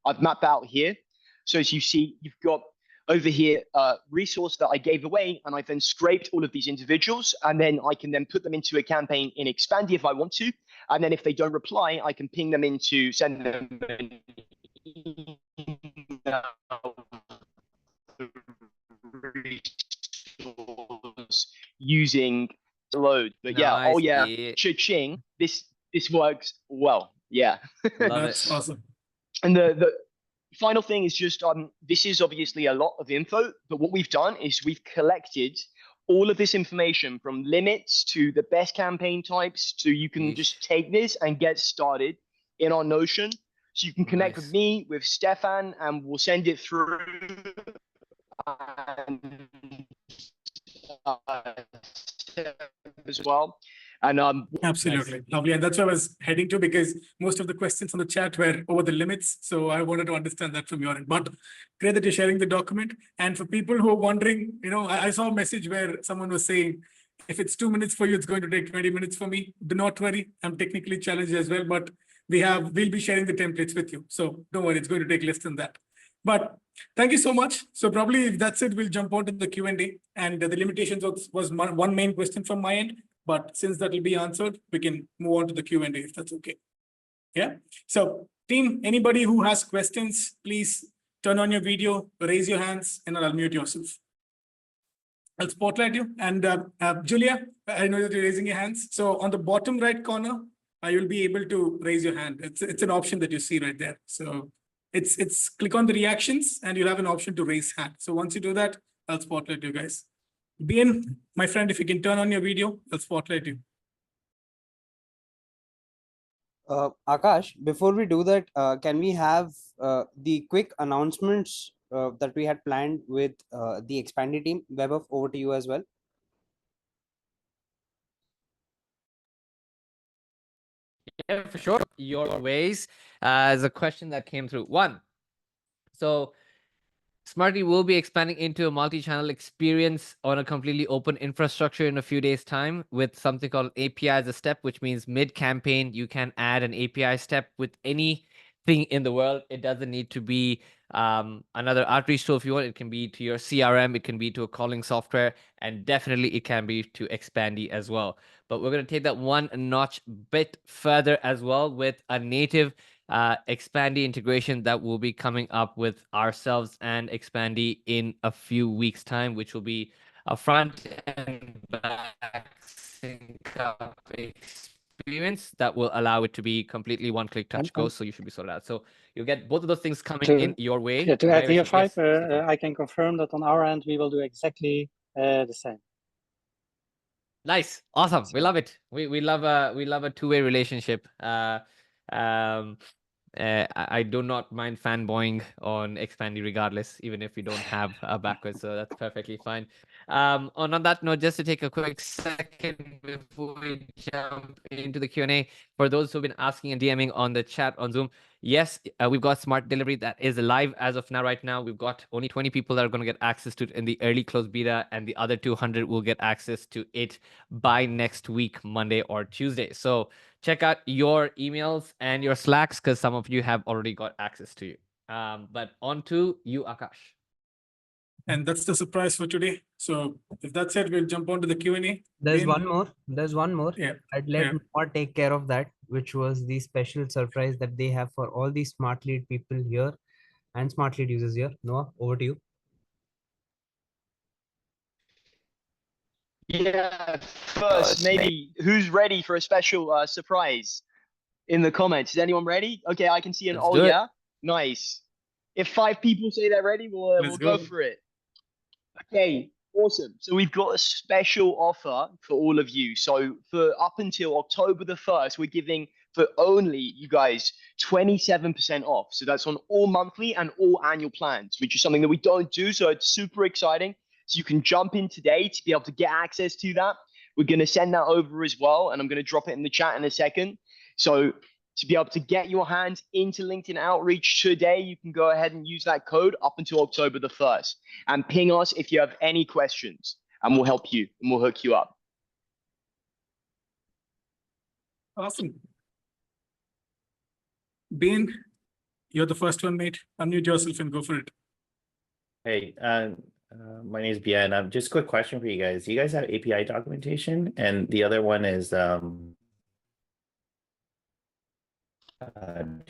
I've mapped out here. So as you see, you've got over here a resource that I gave away, and I then scraped all of these individuals, and then I can then put them into a campaign in Expandi if I want to. And then if they don't reply, I can ping them into, send them an email using load. But yeah, Nice. oh yeah, cha-ching, this works well. Yeah. Love That's it. awesome. And the final thing is just, this is obviously a lot of info, but what we've done is we've collected all of this information, from limits to the best campaign types, so you can just take this and get started in our Notion. So you can connect with me, with Stefan, and we'll send it through. And, as well. And absolutely lovely. And that's where I was heading to, because most of the questions on the chat were over the limits. So I wanted to understand that from your end. But great that you're sharing the document. And for people who are wondering, you know, I saw a message where someone was saying, if it's 2 minutes for you, it's going to take 20 minutes for me. Do not worry. I'm technically challenged as well, but we'll be sharing the templates with you. So don't worry, it's going to take less than that. But thank you so much. So probably if that's it, we'll jump on to the Q&A. And the limitations was one main question from my end. But since that will be answered, we can move on to the Q&A if that's okay. Yeah. So team, anybody who has questions, please turn on your video, raise your hands, and I'll unmute yourself. I'll spotlight you. And Julia, I know that you're raising your hands. So on the bottom right corner, you'll be able to raise your hand. It's an option that you see right there. So it's click on the reactions and you'll have an option to raise hand. So once you do that, I'll spotlight you guys. Bien, my friend, if you can turn on your video, I'll spotlight you. Akash, before we do that, can we have the quick announcements that we had planned with the Expandi team? Vaibhav, over to you as well. Yeah, for sure. Your ways as a question that came through. One, so Smartlead will be expanding into a multi-channel experience on a completely open infrastructure in a few days' time with something called API as a step, which means mid-campaign, you can add an API step with any thing in the world. It doesn't need to be another outreach tool if you want. It can be to your CRM, it can be to a calling software, and definitely it can be to Expandi as well. But we're going to take that one notch bit further as well with a native Expandi integration that will be coming up with ourselves and Expandi in a few weeks' time, which will be a front and back sync up experience that will allow it to be completely one-click touch go. So you should be sorted out. So you'll get both of those things coming in your way. Yeah, to add here, Yes, I can confirm that on our end we will do exactly the same. nice, awesome. We love it. We love a two-way relationship. I do not mind fanboying on Expandi regardless, even if we don't have a backwards, so that's perfectly fine. On that note, just to take a quick second before we jump into the Q&A, for those who've been asking and DMing on the chat on Zoom, yes, we've got Smart Delivery that is live as of now. Right now, we've got only 20 people that are going to get access to it in the early close beta, and the other 200 will get access to it by next week, Monday or Tuesday. So check out your emails and your Slacks because some of you have already got access to you. But on to you, Akash. And that's the surprise for today. So if that's it, we'll jump on to the Q&A. There's one more. There's one more. Yeah. I'd let Yeah. Noah take care of that, which was the special surprise that they have for all the Smartlead people here and Smartlead users here. Noah, over to you. Yeah, first, maybe who's ready for a special surprise in the comments? Is anyone ready? Okay, I can see an Let's oh do it. yeah. Nice. If 5 people say they're ready, we'll go for it. Okay, awesome. So we've got a special offer for all of you. So for up until October the 1st, we're giving for only you guys 27% off. So that's on all monthly and all annual plans, which is something that we don't do. So it's super exciting. So you can jump in today to be able to get access to that. We're going to send that over as well. And I'm going to drop it in the chat in a second. So to be able to get your hands into LinkedIn Outreach today, you can go ahead and use that code up until October the 1st. And ping us if you have any questions, and we'll help you and we'll hook you up. Awesome. Ben, you're the first one, mate. Unmute yourself and go for it. Hey, my name is Bien. Just a quick question for you guys. Do you guys have API documentation? And the other one is, do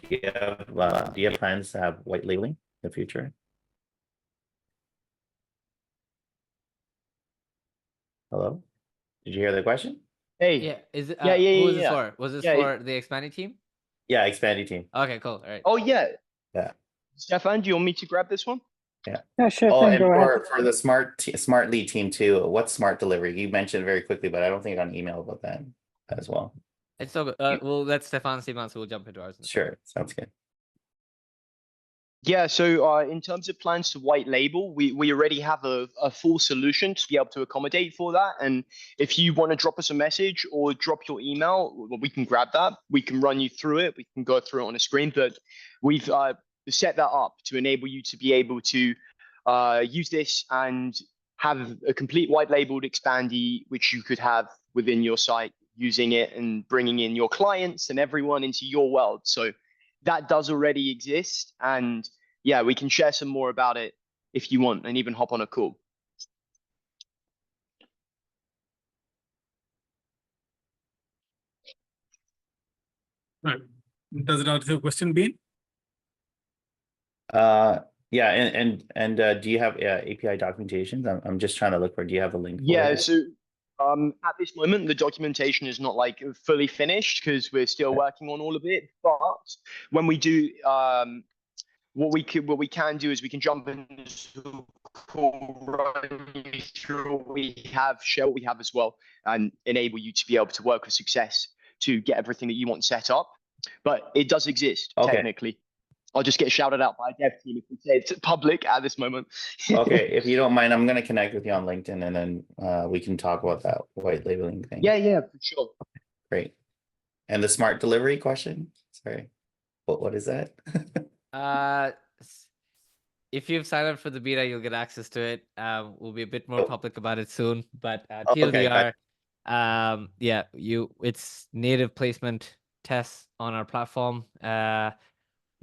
you have plans to have white labeling in the future? Hello? Did you hear the question? Hey. Yeah, is it? Yeah, who is yeah. this for? Was this Yeah, for the Expandi team? Yeah, Expandi team. Okay, cool. All right. Oh, yeah. Yeah. Stefan, do you want me to grab this one? Yeah, sure. Oh, thing, and go ahead. for the smart lead team too, what's smart delivery? You mentioned very quickly, but I don't think on email about that as well. It's so good. We'll let Stefan see so we'll jump into ours. Sure, sounds good. Yeah, so in terms of plans to white label, we already have a full solution to be able to accommodate for that. And if you want to drop us a message or drop your email, we can grab that. We can run you through it. We can go through it on a screen, but we've set that up to enable you to be able to use this and have a complete white labeled Expandi, which you could have within your site, using it and bringing in your clients and everyone into your world. So that does already exist. And yeah, we can share some more about it if you want and even hop on a call. Right. Does it answer your question, Ben? Yeah, and do you have API documentation? I'm just trying to look for. Do you have a link? Yeah, so at this moment the documentation is not like fully finished because we're still working on all of it. But when we do, what we can do is we can jump into call, run you through what we have, share what we have as well, and enable you to be able to work with success to get everything that you want set up. But it does exist technically. I'll just get shouted out by a dev team if we say it's public at this moment. Okay, if you don't mind, I'm going to connect with you on LinkedIn, and then we can talk about that white labeling thing. Yeah, for sure. Great. And the smart delivery question? Sorry, what is that? If you've signed up for the beta, you'll get access to it. We'll be a bit more public about it soon, but TLDR, yeah, it's native placement tests on our platform.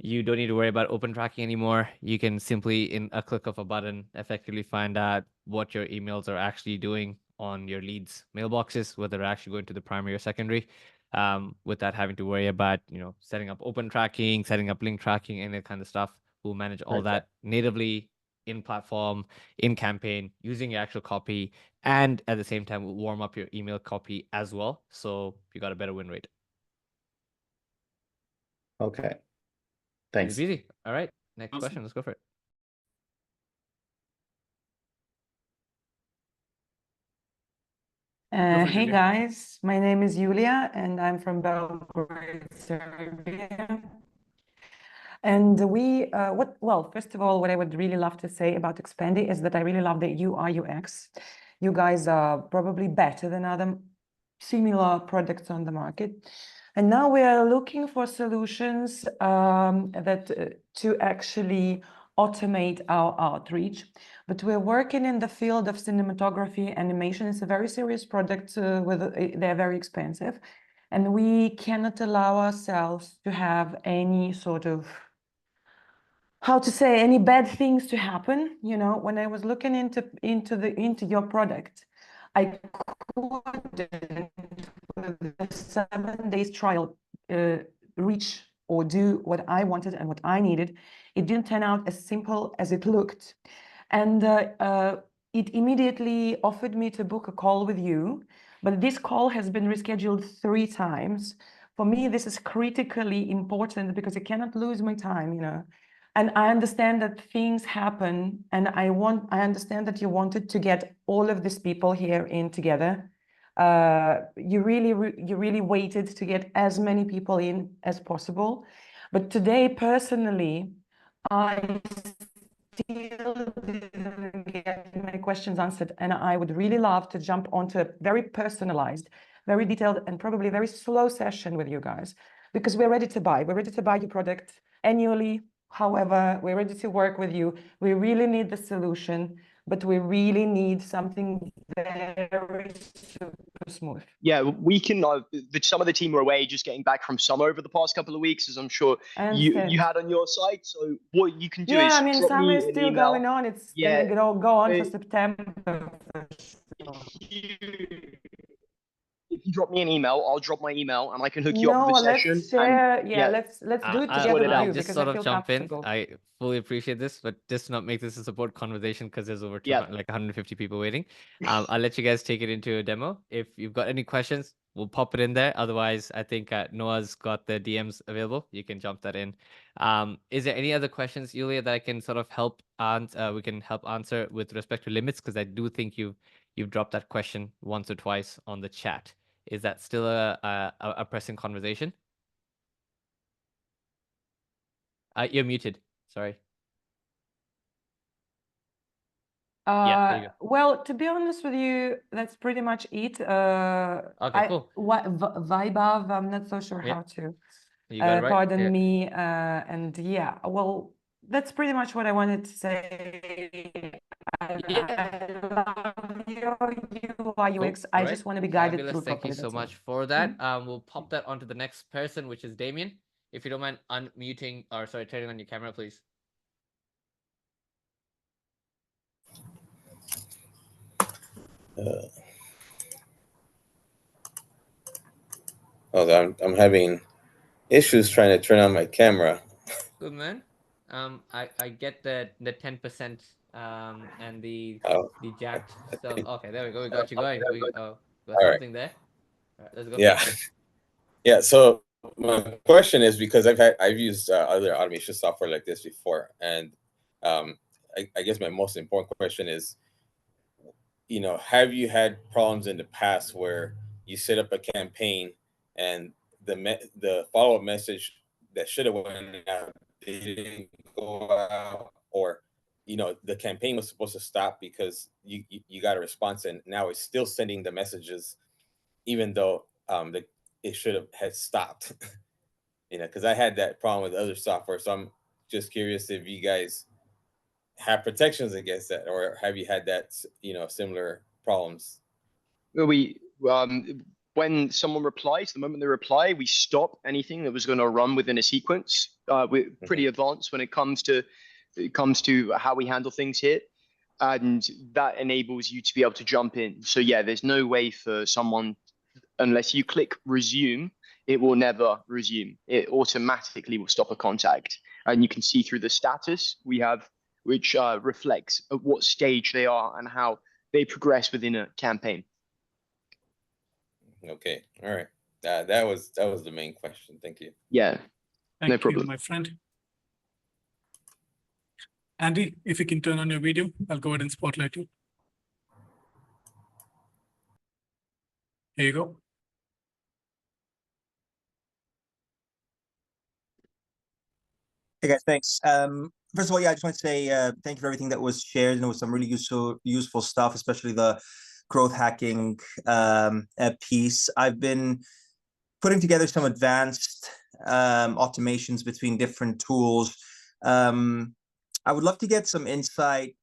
You don't need to worry about open tracking anymore. You can simply, in a click of a button, effectively find out what your emails are actually doing on your leads mailboxes, whether they're actually going to the primary or secondary, without having to worry about, setting up open tracking, setting up link tracking, and that kind of stuff. We'll manage all that natively in platform, in campaign, using your actual copy, and at the same time, we'll warm up your email copy as well. So you got a better win rate. Okay. Thanks. Easy peasy. All right. Next Awesome. question. Let's go for it. Hey guys, my name is Julia and I'm from Belgrade, Serbia. And well, first of all, what I would really love to say about Expandi is that I really love the UI UX. You guys are probably better than other similar products on the market. And now we are looking for solutions to actually automate our outreach. But we're working in the field of cinematography, animation. It's a very serious product. They're very expensive. And we cannot allow ourselves to have any sort of, how to say, any bad things to happen. When I was looking into your product, I couldn't, with the 7 days trial, reach or do what I wanted and what I needed. It didn't turn out as simple as it looked. And it immediately offered me to book a call with you, but this call has been rescheduled 3 times. For me, this is critically important because I cannot lose my time, And I understand that things happen, and I understand that you wanted to get all of these people here in together. You really waited to get as many people in as possible. But today, personally, I still didn't get many questions answered, and I would really love to jump onto a very personalized, very detailed, and probably very slow session with you guys, because we're ready to buy. We're ready to buy your product annually. However, we're ready to work with you. We really need the solution, but we really need something very super smooth. Yeah, we can. Some of the team were away, just getting back from summer over the past couple of weeks, as I'm sure you had on your side. So what you can do is I mean, drop summer me is an still email. going on. It's gonna go on for September. If you drop me an email, I'll drop my email and I can hook you up with a session. Let's share. Let's do it together with you, just because sort I of feel jump comfortable. in. I fully appreciate this, but just not make this a support conversation because there's over 150 people waiting. I'll let you guys take it into a demo. If you've got any questions, we'll pop it in there. Otherwise, I think Noah's got the DMs available. You can jump that in. Is there any other questions, Yulia, that I can sort of help we can help answer with respect to limits? Because I do think you've dropped that question once or twice on the chat. Is that still a pressing conversation? You're muted. Sorry. Yeah, there you go. Well, to be honest with you, that's pretty much it. Okay, cool. Vibav, I'm not so sure how to. You got it right. Pardon me. And yeah, well, that's pretty much what I wanted to say. I love your UI UX. I just want to be guided Fabulous. through Thank properly. you so much for that. We'll pop that onto the next person, which is Damien. If you don't mind unmuting, or sorry, turning on your camera, please. I'm having issues trying to turn on my camera. Good man. I get the 10% and the jacked stuff. Okay, there we go. We got you going. Got something there. All right, let's go. Yeah. Yeah. So my question is, because I've used other automation software like this before, and I guess my most important question is, have you had problems in the past where you set up a campaign and the follow-up message that should have went out didn't go out, or the campaign was supposed to stop because you got a response and now it's still sending the messages even though it should have had stopped? Because I had that problem with other software, so I'm just curious if you guys have protections against that, or have you had that similar problems? We when someone replies, the moment they reply, we stop anything that was going to run within a sequence. We're pretty advanced when it comes to how we handle things here. And that enables you to be able to jump in. So yeah, there's no way for someone, unless you click resume, it will never resume. It automatically will stop a contact. And you can see through the status we have, which reflects at what stage they are and how they progress within a campaign. Okay, all right. That was the main question. Thank you. Yeah, Thank problem. you, my friend. Andy, if you can turn on your video, I'll go ahead and spotlight you. Here you go. Hey guys, thanks. First of all, yeah, I just want to say thank you for everything that was shared. And it was some really useful stuff, especially the growth hacking piece. I've been putting together some advanced automations between different tools. I would love to get some insight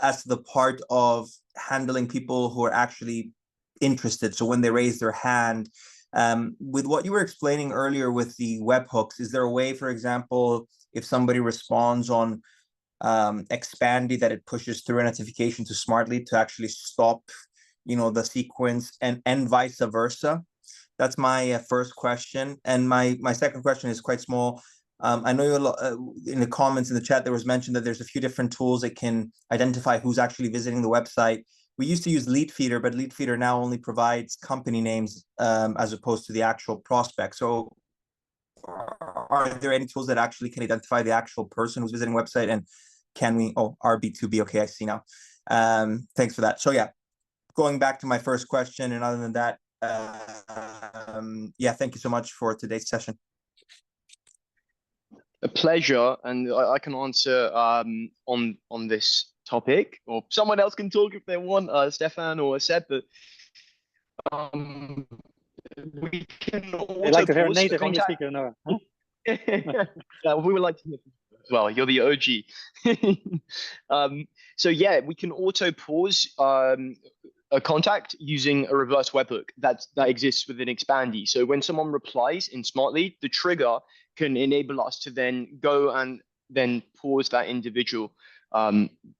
as to the part of handling people who are actually interested. So when they raise their hand, with what you were explaining earlier with the webhooks, is there a way, for example, if somebody responds on Expandi, that it pushes through a notification to Smartlead to actually stop, the sequence, and vice versa? That's my first question. And my second question is quite small. I know in the comments in the chat, there was mentioned that there's a few different tools that can identify who's actually visiting the website. We used to use Leadfeeder, but Leadfeeder now only provides company names as opposed to the actual prospect. So are there any tools that actually can identify the actual person who's visiting the website? And can we, RB2B, okay, I see now. Thanks for that. So yeah, going back to my first question, and other than that, yeah, thank you so much for today's session. A pleasure, and I can answer on this topic, or someone else can talk if they want, Stefan or Seb. But we can also I'd like to hear a pause native English contact. speaker, Noah. Yeah, we would like to hear as well. You're the OG. So yeah, we can auto pause a contact using a reverse webhook that exists within Expandi. So when someone replies in Smartlead, the trigger can enable us to then go and then pause that individual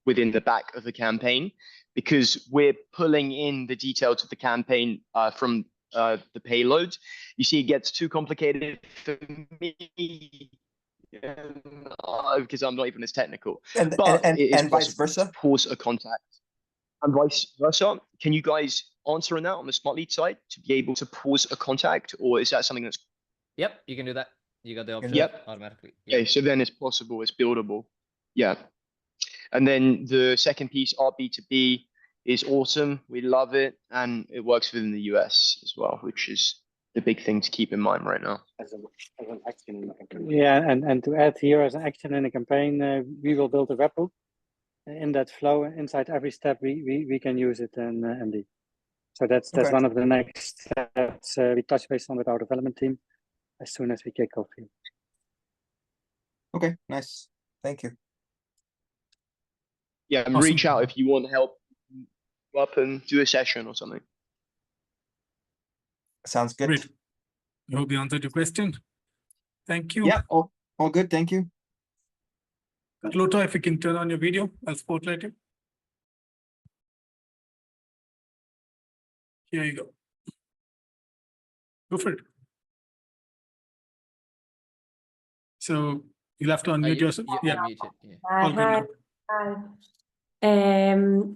within the back of the campaign, because we're pulling in the details of the campaign from the payload. You see, it gets too complicated for me because I'm not even as technical. And vice versa? Pause a contact. And vice versa. Can you guys answer on that on the Smartlead side to be able to pause a contact, or is that something that's... Yep, you can do that. You got the option automatically. Yep. Okay, so then it's possible, it's buildable. Yeah. And then the second piece, RB2B, is awesome. We love it, and it works within the US as well, which is the big thing to keep in mind right now. As an action in the campaign. Yeah, and to add here, as an action in a campaign, we will build a webhook. In that flow, inside every step, we can use it in MD. So that's Okay. one of the next steps we touch base on with our development team as soon as we kick off here. Okay, nice. Thank you. Yeah, and reach out if you want help up and do a session or something. Sounds good. Great. I hope we answered your question. Thank you. Yeah, all good. Thank you. Carlota, if you can turn on your video, I'll spotlight you. Here you go. Go for it. So you'll have to unmute yourself. You're Yeah. muted. Yeah. All good now.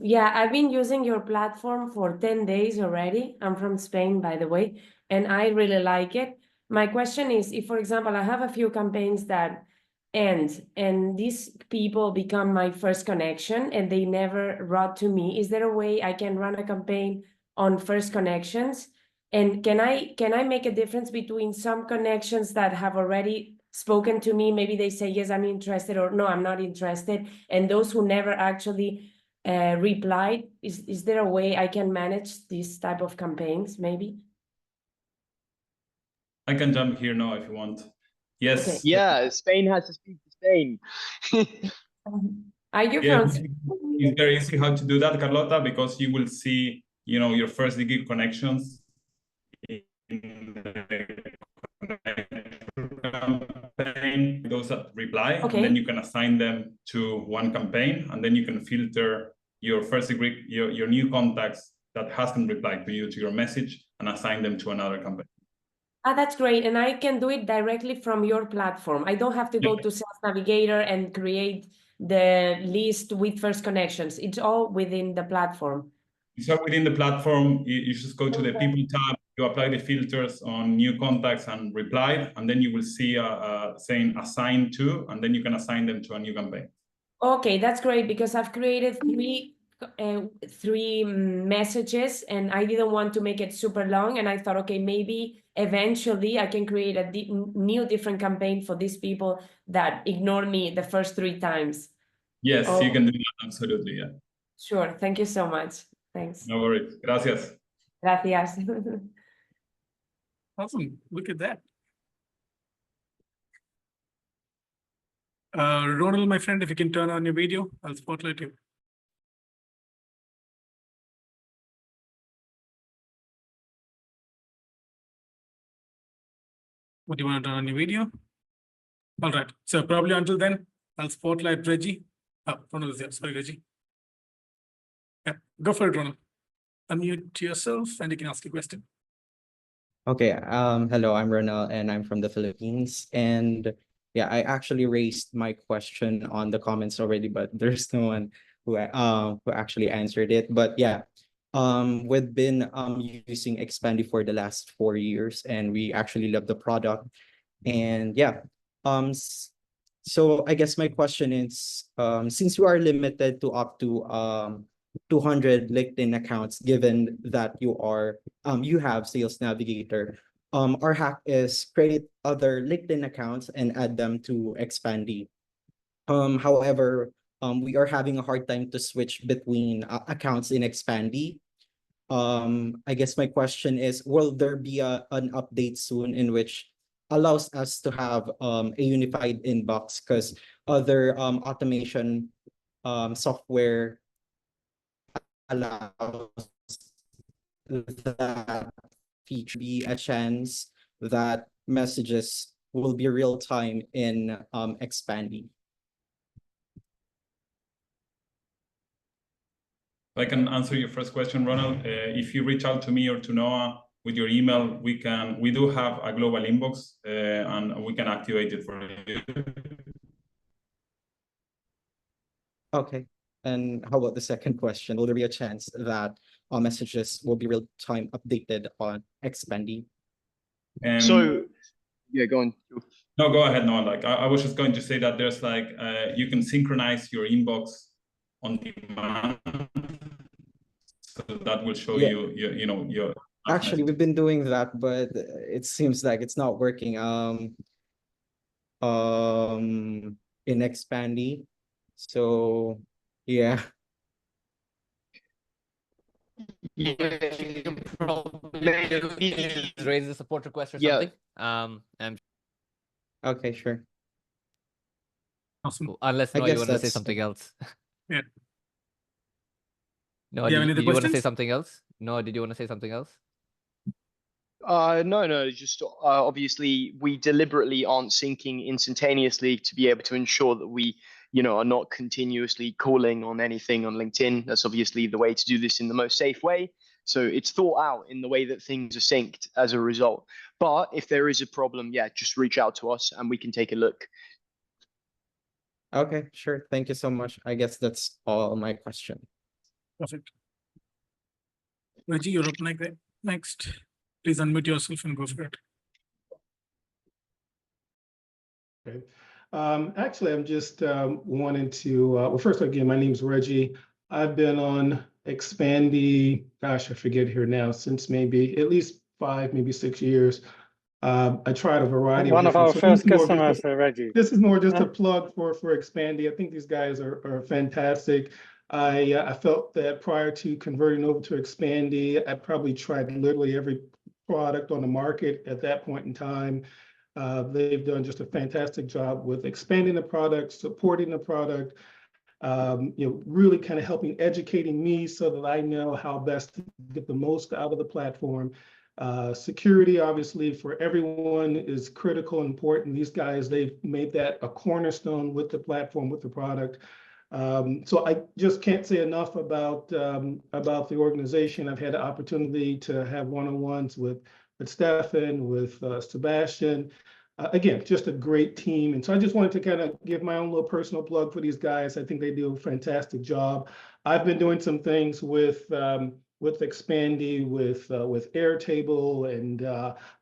Yeah, I've been using your platform for 10 days already. I'm from Spain, by the way, and I really like it. My question is, if, for example, I have a few campaigns that end and these people become my first connection and they never wrote to me, is there a way I can run a campaign on first connections? And can I make a difference between some connections that have already spoken to me, maybe they say, yes, I'm interested, or no, I'm not interested, and those who never actually replied? Is there a way I can manage these type of campaigns, maybe? I can jump here now if you want. Yes. Okay. Yeah, Spain has to speak to Spain. Are you Yeah, from? it's very easy how to do that, Carlota, because you will see, your first degree connections campaign, those that reply, Okay. and then you can assign them to one campaign, and then you can filter your first degree, your new contacts that hasn't replied to you, to your message, and assign them to another campaign. Ah, that's great. And I can do it directly from your platform. I don't have to go to Sales Navigator and create the list with first connections. It's all within the platform. So within the platform, you just go to the people tab, you apply the filters on new contacts and replied, and then you will see saying assign to, and then you can assign them to a new campaign. Okay, that's great because I've created three messages and I didn't want to make it super long. And I thought, okay, maybe eventually I can create a new different campaign for these people that ignore me the first 3 times. Yes, you can do that, absolutely, yeah. Sure, thank you so much. Thanks. No worries, gracias. Gracias. Awesome, look at that. Ronald, my friend, if you can turn on your video, I'll spotlight you. What do you want to turn on your video? All right, so probably until then, I'll spotlight Reggie. Oh, Ronald is there, sorry, Reggie. Yeah, go for it, Ronald. Unmute yourself and you can ask a question. Okay, hello, I'm Ronald and I'm from the Philippines. And yeah, I actually raised my question on the comments already, but there's no one who actually answered it. But yeah, we've been using Expandi for the last 4 years and we actually love the product. And yeah, so I guess my question is, since you are limited to up to 200 LinkedIn accounts, given that you have Sales Navigator, our hack is create other LinkedIn accounts and add them to Expandi. However, we are having a hard time to switch between accounts in Expandi. I guess my question is, will there be an update soon in which allows us to have a unified inbox, because other automation software allows that feature be a chance that messages will be real time in Expandi? I can answer your first question, Ronald. If you reach out to me or to Noah with your email, we do have a global inbox and we can activate it for you. Okay. And how about the second question? Will there be a chance that our messages will be real-time updated on Expandi? So, yeah, go on. No, go ahead, Noah. Like I was just going to say that there's like you can synchronize your inbox on demand, so that will show you your. Actually, we've been doing that, but it seems like it's not working. In Expandi, so yeah. You can probably raise a support request or something. Okay, sure. Awesome. Unless no, you want to say something else. Yeah. No, did you want to say something else? No, did you want to say something else? No, just obviously we deliberately aren't syncing instantaneously to be able to ensure that we, are not continuously calling on anything on LinkedIn. That's obviously the way to do this in the most safe way. So it's thought out in the way that things are synced as a result. But if there is a problem, yeah, just reach out to us and we can take a look. Okay, sure. Thank you so much. I guess that's all my question. Perfect. Reggie, you're up next. Please unmute yourself and go for it. Okay. Actually, I'm just wanting to, well, first again, my name is Reggie. I've been on Expandi, gosh, I forget here now, since maybe at least 5, maybe 6 years. I tried a variety One of our first customers, Reggie. This is more just a plug for Expandi. I think these guys are fantastic. I felt that prior to converting over to Expandi, I probably tried literally every product on the market at that point in time. They've done just a fantastic job with expanding the product, supporting the product, really kind of helping educating me so that I know how best to get the most out of the platform. Security, obviously, for everyone is critical and important. These guys, they've made that a cornerstone with the platform, with the product. So I just can't say enough about the organization. I've had the opportunity to have one-on-ones with Stefan, with Sebastian. Again, just a great team. And so I just wanted to kind of give my own little personal plug for these guys. I think they do a fantastic job. I've been doing some things with Expandi, with Airtable, and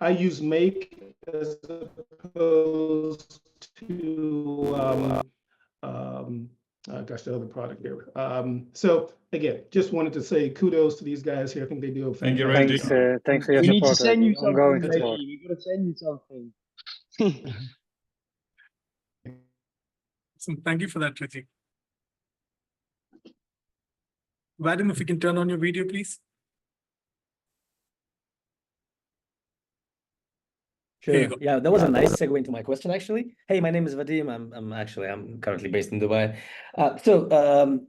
I use Make as opposed to gosh, the other product here. So again, just wanted to say kudos to these guys here. I think they do a Thank you, fantastic Randy. Thanks for your We need to support. send you Ongoing something, support. Reggie. We gotta send you something. So thank you for that, Reggie. Vadim, if you can turn on your video, please. Sure. Yeah, that was a nice segue into my question, actually. Hey, my name is Vadim. I'm currently based in Dubai.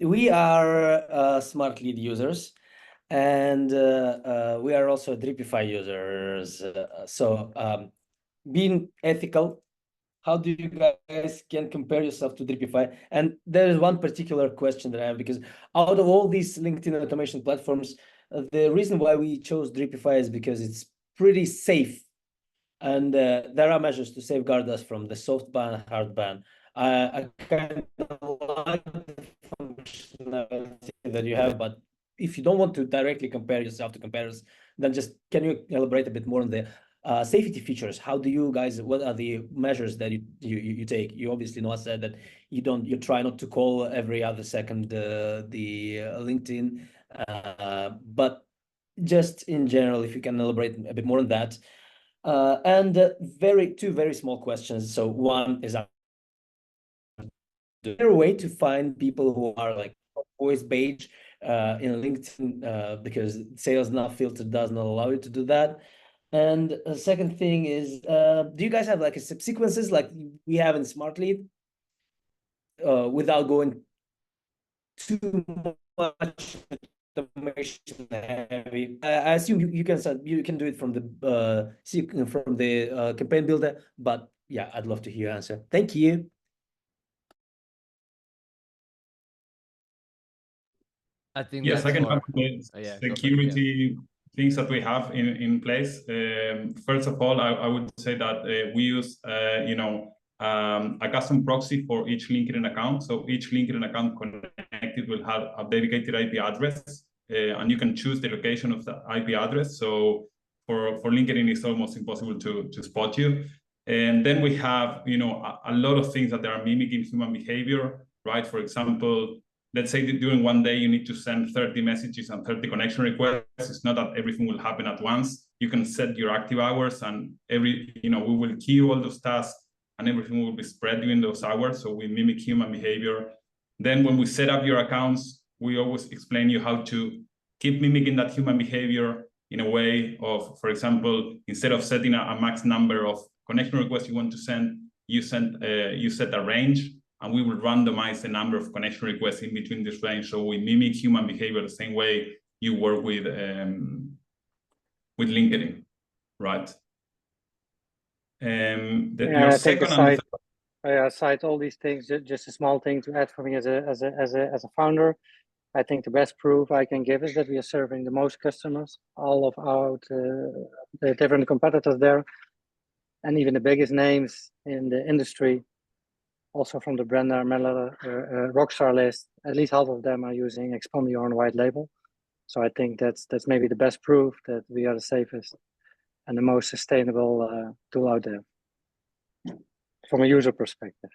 We are Smartlead users, and we are also Dripify users. Being ethical, how do you guys can compare yourself to Dripify? And there is one particular question that I have, because out of all these LinkedIn automation platforms, the reason why we chose Dripify is because it's pretty safe. And there are measures to safeguard us from the soft ban, hard ban. I kind of like the functionality that you have, but if you don't want to directly compare yourself to competitors, then just can you elaborate a bit more on the safety features? How do you guys? What are the measures that you take? You obviously know I said that you try not to call every other second the LinkedIn, but just in general, if you can elaborate a bit more on that. And two very small questions. So one is, is there a way to find people who are like voice beige in LinkedIn, because Sales Now filter does not allow you to do that? And the second thing is, do you guys have like a subsequences like we have in Smartlead, without going too much automation heavy? I assume you can do it from the campaign builder, but yeah, I'd love to hear your answer. Thank you. I think Yes, I can for... have the yeah, security things that we have in place. First of all, I would say that we use a custom proxy for each LinkedIn account. So each LinkedIn account connected will have a dedicated IP address, and you can choose the location of the IP address. So for LinkedIn, it's almost impossible to spot you. And then we have a lot of things that are mimicking human behavior, right? For example, let's say that during one day you need to send 30 messages and 30 connection requests. It's not that everything will happen at once. You can set your active hours, and we will queue all those tasks, and everything will be spread during those hours. So we mimic human behavior. Then when we set up your accounts, we always explain you how to keep mimicking that human behavior in a way of, for example, instead of setting a max number of connection requests you want to send, you set a range, and we will randomize the number of connection requests in between this range. So we mimic human behavior the same way you work with LinkedIn, right? Your second aside all these things, just a small thing to add for me as a founder. I think the best proof I can give is that we are serving the most customers, all of the different competitors there, and even the biggest names in the industry. Also from the Brenda Miller Rockstar list, at least half of them are using Expandi on white label. So I think that's maybe the best proof that we are the safest and the most sustainable tool out there from a user perspective.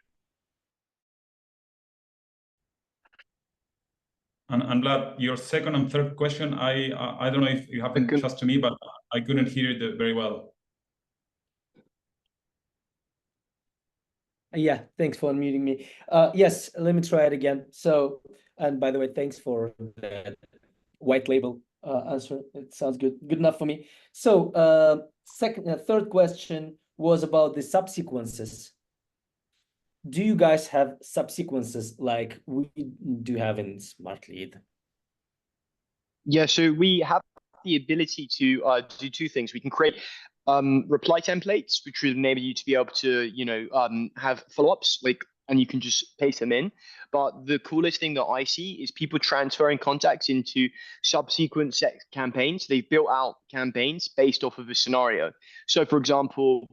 And Vlad, your second and third question, I don't know if you happened just to me, but I couldn't hear it very well. Yeah, thanks for unmuting me. Yes, let me try it again. So, and by the way, thanks for the white label answer. It sounds good enough for me. So, third question was about the subsequences. Do you guys have subsequences like we do have in Smartlead? Yeah, so we have the ability to do two things. We can create reply templates, which would enable you to be able to, have follow-ups, and you can just paste them in. But the coolest thing that I see is people transferring contacts into subsequent set campaigns. They've built out campaigns based off of a scenario. So, for example,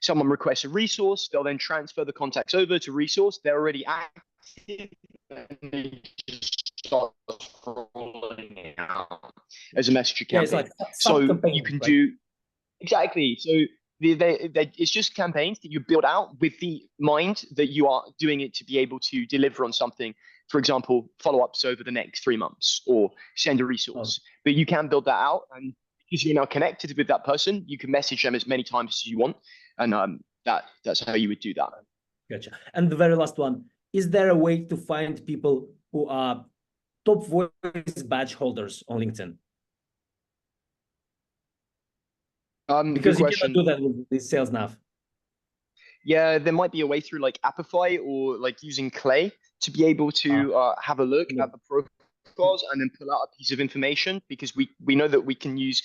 someone requests a resource, they'll then transfer the contacts over to resource. They're already active, and they just start rolling it out as a messenger campaign. it's like So sub-campaign, you can right? do exactly. So it's just campaigns that you build out with the mind that you are doing it to be able to deliver on something. For example, follow-ups over the next 3 months or send a resource. But you can build that out, and because you're now connected with that person, you can message them as many times as you want, and that's how you would do that. Gotcha. And the very last one, is there a way to find people who are top voice badge holders on LinkedIn? Because you cannot do that with the sales nav. Yeah, there might be a way through like Apify or like using Clay to be able to have a look at the profiles and then pull out a piece of information, because we know that we can use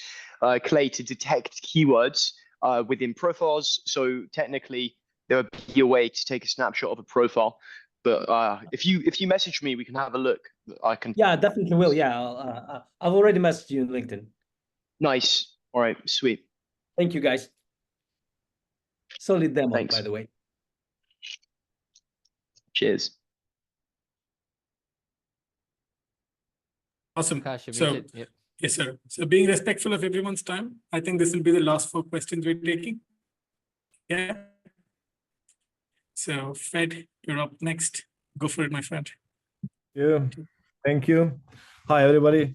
Clay to detect keywords within profiles. So technically there would be a way to take a snapshot of a profile. But if you message me, we can have a look. I can. Yeah, definitely will. Yeah, I've already messaged you on LinkedIn. Nice. All right, sweet. Thank you, guys. Solid demo, Thanks. by the way. Cheers. Awesome. Akash, So, yep. yes, sir. So being respectful of everyone's time, I think this will be the last 4 questions we're taking. Yeah. So Fed, you're up next. Go for it, my friend. Yeah, thank you. Hi, everybody.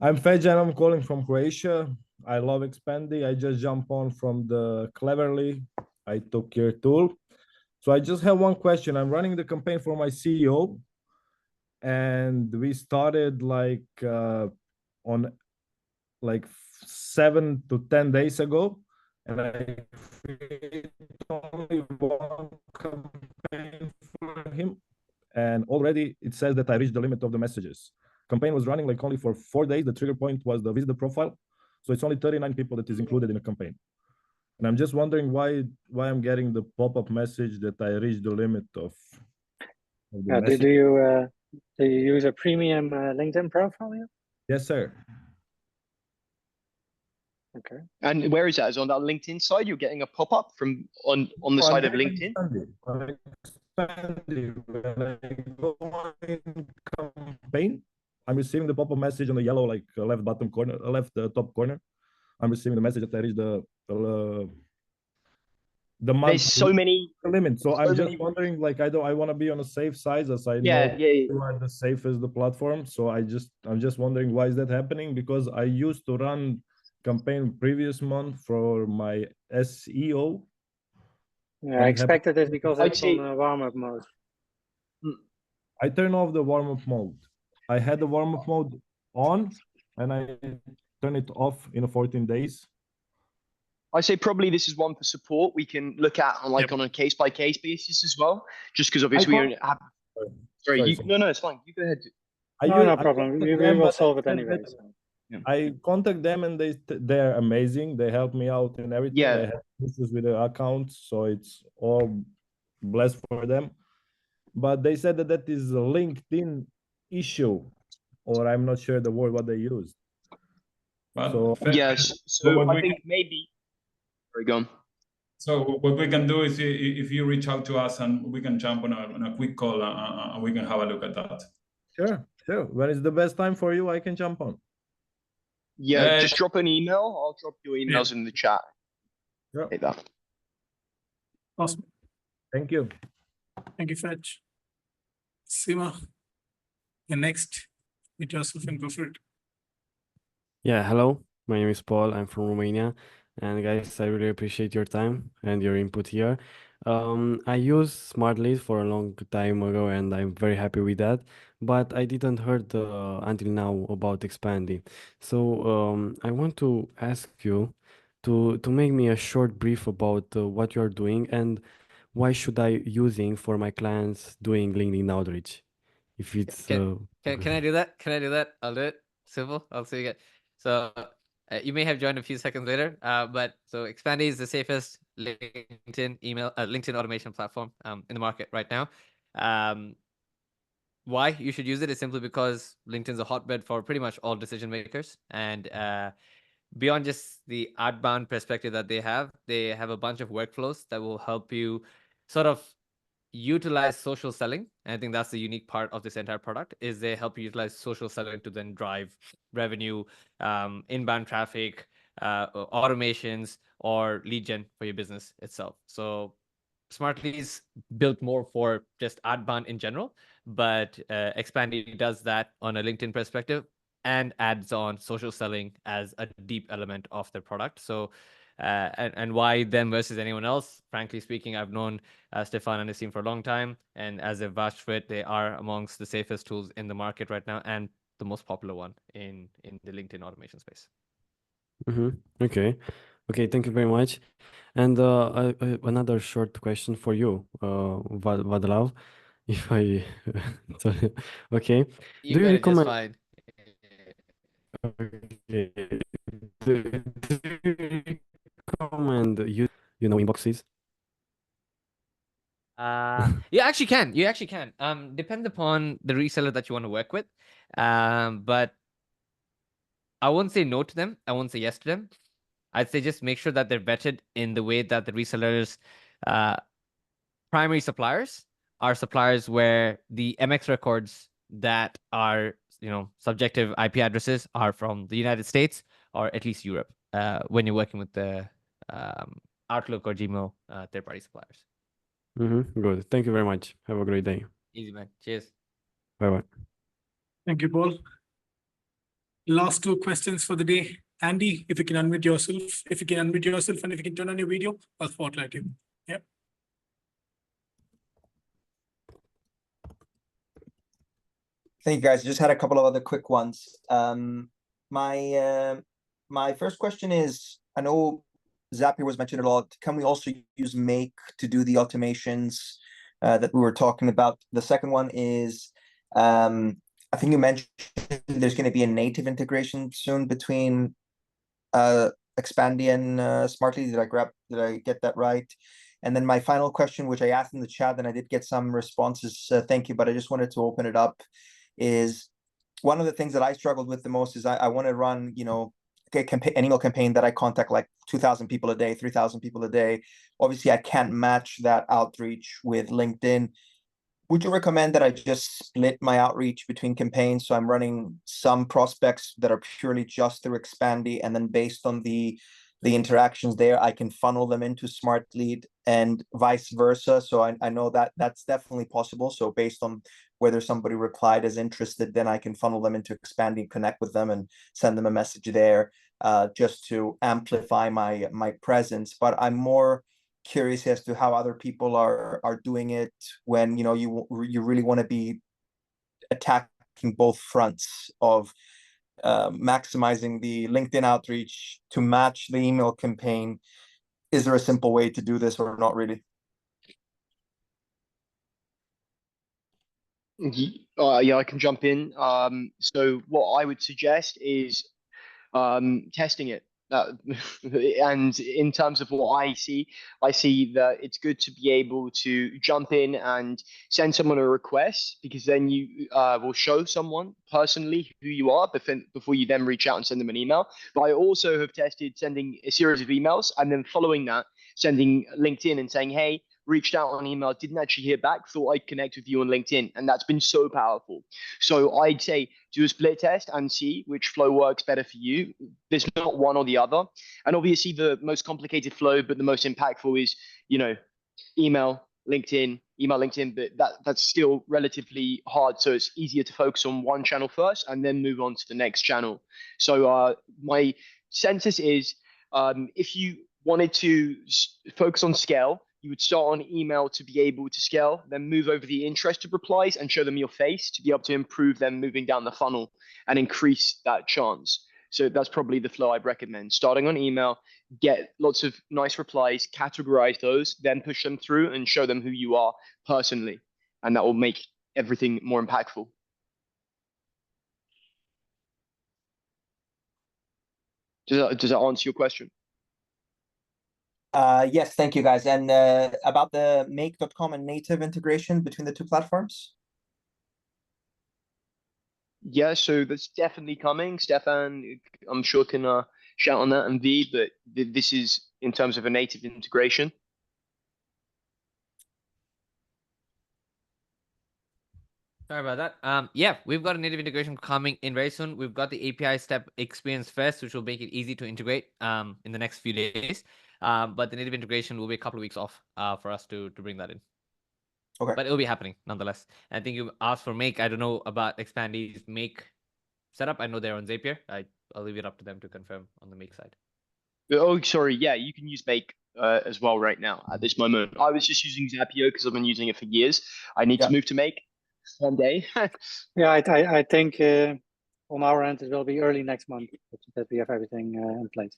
I'm Fed and I'm calling from Croatia. I love Expandi. I just jumped on from the Cleverly. I took your tool. So I just have one question. I'm running the campaign for my CEO, and we started on 7 to 10 days ago, and I created only one campaign for him, and already it says that I reached the limit of the messages. Campaign was running only for 4 days. The trigger point was the visitor profile, so it's only 39 people that is included in a campaign. And I'm just wondering why I'm getting the pop-up message that I reached the limit of the message. Do you use a premium LinkedIn profile yet? Yes, sir. Okay. And where is that? Is it on that LinkedIn side? You're getting a pop-up from on the side of LinkedIn? On Expandi, when I go in campaign, I'm receiving the pop-up message on the yellow left bottom corner, left top corner. I'm receiving the message that I reached the month. There's so many limit. So I'm just wondering, I want to be on a safe side, as I know you are the safest the platform. So I'm just wondering why is that happening? Because I used to run campaign previous month for my SEO. Yeah, I expected this because it's on warm-up mode. I turn off the warm-up mode. I had the warm-up mode on, and I turn it off in 14 days. I say probably this is one for support we can look at on a case-by-case basis as well, just because obviously we don't have. Sorry. No, it's fine. You go ahead. No problem. We will solve it anyway. So. Yeah. I contact them and they're amazing. They help me out in everything. Yeah. I have issues with the accounts, so it's all blessed for them. But they said that is a LinkedIn issue, or I'm not sure the word what they used. Well, yes. So I think maybe. Sorry, go on. So what we can do is if you reach out to us and we can jump on a quick call and we can have a look at that. Sure. When is the best time for you? I can jump on. Yeah, just drop an email. I'll drop your emails in the chat. Yeah. Take that. Awesome. Thank you. Thank you, Fetch. Sima, you're next. Joseph and go for it. Yeah, hello. My name is Paul. I'm from Romania. And guys, I really appreciate your time and your input here. I used Smartlead for a long time ago, and I'm very happy with that. But I didn't heard until now about Expandi. So I want to ask you to make me a short brief about what you are doing and why should I using for my clients doing LinkedIn outreach. If it's can I do that? Can I do that? I'll do it. Simple. I'll see you again. So you may have joined a few seconds later, but so Expandi is the safest LinkedIn automation platform in the market right now. Why you should use it is simply because LinkedIn's a hotbed for pretty much all decision makers, and beyond just the outbound perspective that they have a bunch of workflows that will help you sort of utilize social selling. And I think that's the unique part of this entire product is they help you utilize social selling to then drive revenue, inbound traffic, automations, or lead gen for your business itself. So Smartlead is built more for just outbound in general, but Expandi does that on a LinkedIn perspective and adds on social selling as a deep element of their product. So, and why them versus anyone else? Frankly speaking, I've known Stefan and his team for a long time, and as a vouched for it, they are amongst the safest tools in the market right now and the most popular one in the LinkedIn automation space. Okay. Okay, thank you very much. And another short question for you, Vadlav, if I sorry. Okay. You Do you got it just recommend fine. okay. Do you recommend inboxes? You actually can. You actually can. Depends upon the reseller that you want to work with. But I won't say no to them. I won't say yes to them. I'd say just make sure that they're vetted in the way that the resellers, primary suppliers are suppliers where the MX records that are, subjective IP addresses are from the United States or at least Europe, when you're working with the Outlook or Gmail third-party suppliers. Good. Thank you very much. Have a great day. Easy, man. Cheers. Bye-bye. Thank you, Paul. Last two questions for the day. Andy, if you can unmute yourself, and if you can turn on your video, I'll spotlight you. Yeah. Thank you, guys. Just had a couple of other quick ones. My first question is, I know Zapier was mentioned a lot. Can we also use Make to do the automations that we were talking about? The second one is, I think you mentioned there's going to be a native integration soon between Expandi and Smartlead. Did I get that right? And then my final question, which I asked in the chat, and I did get some responses. Thank you, but I just wanted to open it up. Is one of the things that I struggled with the most is I want to run, an email campaign that I contact like 2,000 people a day, 3,000 people a day. Obviously, I can't match that outreach with LinkedIn. Would you recommend that I just split my outreach between campaigns? So I'm running some prospects that are purely just through Expandi, and then based on the interactions there, I can funnel them into Smartlead and vice versa. So I know that that's definitely possible. So based on whether somebody replied as interested, then I can funnel them into Expandi, connect with them and send them a message there, just to amplify my presence. But I'm more curious as to how other people are doing it when you really want to be attacking both fronts of maximizing the LinkedIn outreach to match the email campaign. Is there a simple way to do this or not really? Yeah, I can jump in. So what I would suggest is testing it. And in terms of what I see that it's good to be able to jump in and send someone a request, because then you will show someone personally who you are before you then reach out and send them an email. But I also have tested sending a series of emails and then following that, sending LinkedIn and saying, hey, reached out on email, didn't actually hear back, thought I'd connect with you on LinkedIn. And that's been so powerful. So I'd say do a split test and see which flow works better for you. There's not one or the other. And obviously the most complicated flow, but the most impactful is, email, LinkedIn, but that's still relatively hard. So it's easier to focus on one channel first and then move on to the next channel. So my census is, if you wanted to focus on scale, you would start on email to be able to scale, then move over the interested replies and show them your face to be able to improve them moving down the funnel and increase that chance. So that's probably the flow I'd recommend. Starting on email, get lots of nice replies, categorize those, then push them through and show them who you are personally. And that will make everything more impactful. Does that answer your question? Yes, thank you guys. And about the make.com and native integration between the two platforms? Yeah, so that's definitely coming. Stefan, I'm sure can shout on that, and V, but this is in terms of a native integration. Sorry about that. Yeah, we've got a native integration coming in very soon. We've got the API step experience first, which will make it easy to integrate in the next few days. But the native integration will be a couple of weeks off for us to bring that in. Okay. But it'll be happening nonetheless. I think you asked for Make. I don't know about Expandi's Make setup. I know they're on Zapier. I'll leave it up to them to confirm on the Make side. Oh, sorry. Yeah, you can use Make as well right now at this moment. I was just using Zapier because I've been using it for years. I need to move to Make one day. Yeah, I think on our end it will be early next month that we have everything in place.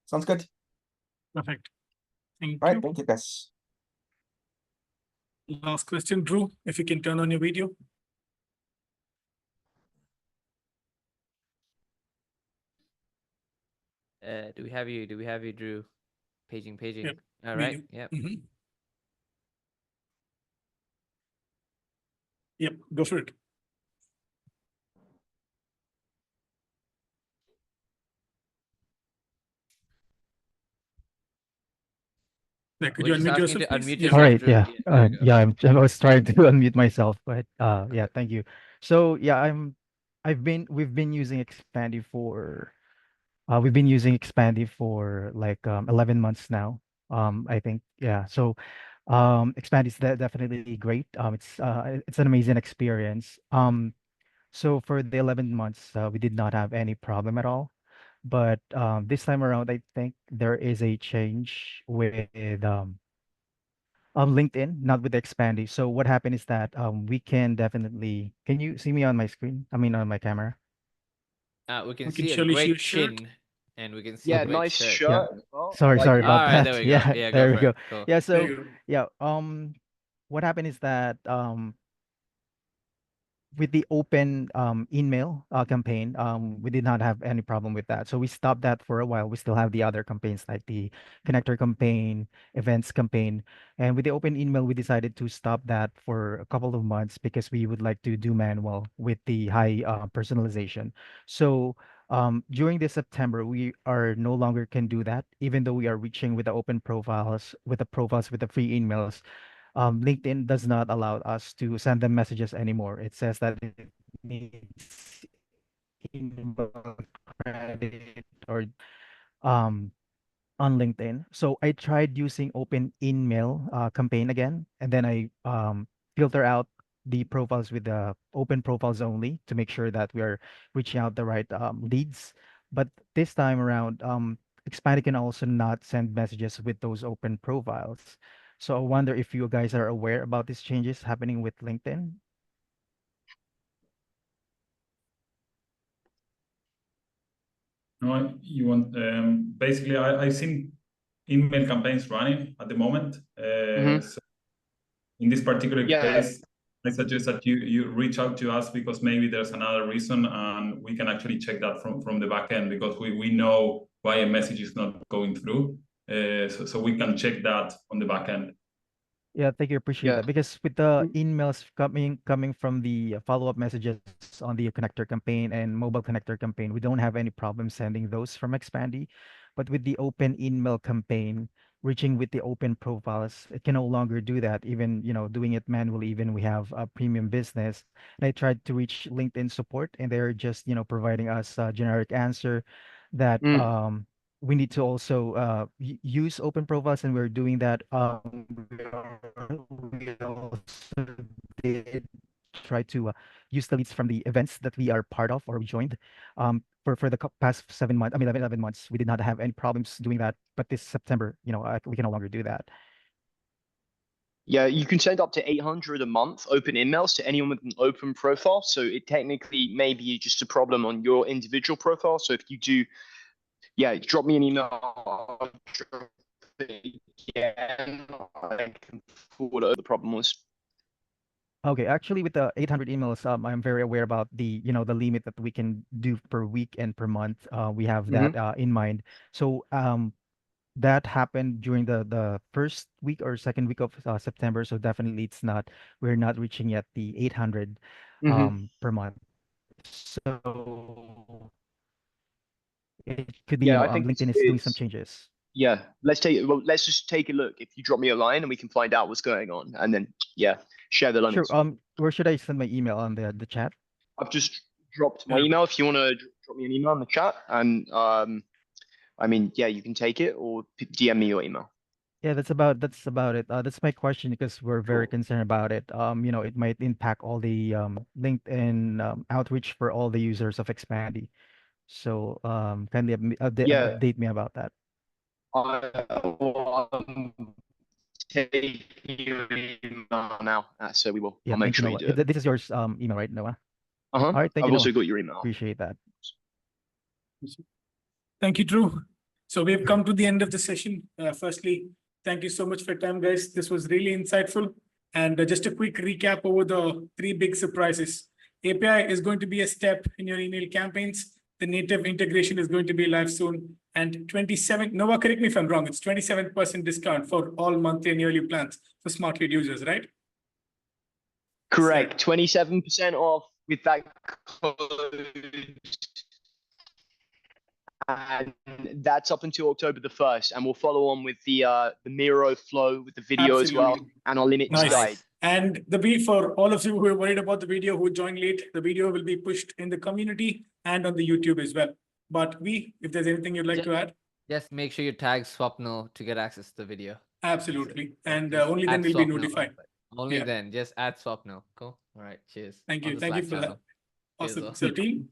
Sounds good. Perfect. Thank All right, you. thank you guys. Last question, Drew, if you can turn on your video. Do we have you, Drew? Paging. Yep. All right. Yep. Yep, go for it. Yeah, could you We're just unmute asking yourself, to please? unmute Yeah. yourself, All right, Drew. yeah, There you go. yeah. I was trying to unmute myself, but yeah, thank you. So yeah, we've been using Expandi for like 11 months now. I think, yeah. So Expandi is definitely great. It's an amazing experience. So for the 11 months, we did not have any problem at all. But this time around, I think there is a change with LinkedIn, not with Expandi. So what happened is that we can definitely. Can you see me on my screen? I mean, on my camera. We can We can see a surely see great your shirt. chin, and we can see Yeah, a great nice shirt. shirt. Yeah. Well, Sorry, like sorry it. about All right, that. there we go. Yeah, Yeah, go there we for go. it. Cool. Yeah, There so you go. yeah, what happened is that with the open email campaign, we did not have any problem with that. So we stopped that for a while. We still have the other campaigns like the connector campaign, events campaign. And with the open email, we decided to stop that for a couple of months because we would like to do manual with the high personalization. So during this September, we are no longer can do that, even though we are reaching with the open profiles, with the free emails. LinkedIn does not allow us to send them messages anymore. It says that it needs email credit or um, on LinkedIn. So I tried using open email campaign again, and then I filter out the profiles with the open profiles only to make sure that we are reaching out the right leads. But this time around, Expandi can also not send messages with those open profiles. So I wonder if you guys are aware about these changes happening with LinkedIn. No, you want basically I've seen email campaigns running at the moment. So in this particular case, I suggest that you reach out to us because maybe there's another reason and we can actually check that from the back end because we know why a message is not going through. So we can check that on the back end. Yeah, thank you. Appreciate that. Because with the emails coming from the follow-up messages on the connector campaign and mobile connector campaign, we don't have any problem sending those from Expandi. But with the open email campaign, reaching with the open profiles, it can no longer do that. Even, doing it manually, even we have a premium business. And I tried to reach LinkedIn support, and they're just, providing us a generic answer that we need to also use open profiles, and we're doing that. We also did try to use the leads from the events that we are part of or we joined. For the past 7 months, 11 months, we did not have any problems doing that. But this September, we can no longer do that. Yeah, you can send up to 800 a month open emails to anyone with an open profile. So it technically may be just a problem on your individual profile. So if you do, yeah, drop me an email. Again, I can forward what the problem was. Okay, actually, with the 800 emails, I'm very aware about the the limit that we can do per week and per month. We have that in mind. So that happened during the first week or second week of September. So definitely, we're not reaching yet the 800 per month. So it could be, I think LinkedIn is doing some changes. Yeah, let's just take a look. If you drop me a line and we can find out what's going on, and then share the limits. Sure. Where should I send my email on the chat? I've just dropped my email. If you want to drop me an email in the chat, and I mean, you can take it or DM me your email. Yeah, that's about it. That's my question because we're very concerned about it. It might impact all the LinkedIn outreach for all the users of Expandi. So kindly update me about that. Take your email now, so we will. Yeah, I'll make thank you, sure you Noah. do it. This is your email, right, Noah? All right, thank I've you, also Noah. got your email. Appreciate that. Thank you, Drew. So we've come to the end of the session. Firstly, thank you so much for your time, guys. This was really insightful. And just a quick recap over the 3 big surprises. API is going to be a step in your email campaigns. The native integration is going to be live soon. And 27, Noah, correct me if I'm wrong, it's 27% discount for all monthly and yearly plans for Smartlead users, right? Correct. 27% off with that code. And that's up until October the 1st. And we'll follow on with the Miro flow with the video as well, and our limits guide. And for all of you who are worried about the video, who joined late, the video will be pushed in the community and on the YouTube as well. But if there's anything you'd like to add? Just make sure you tag Swapnil to get access to the video. Absolutely. And only then we'll be notified. Only then, just add Swapnil. Cool. All right, cheers. Thank you. Thank you for that. Awesome. Cheers, So team,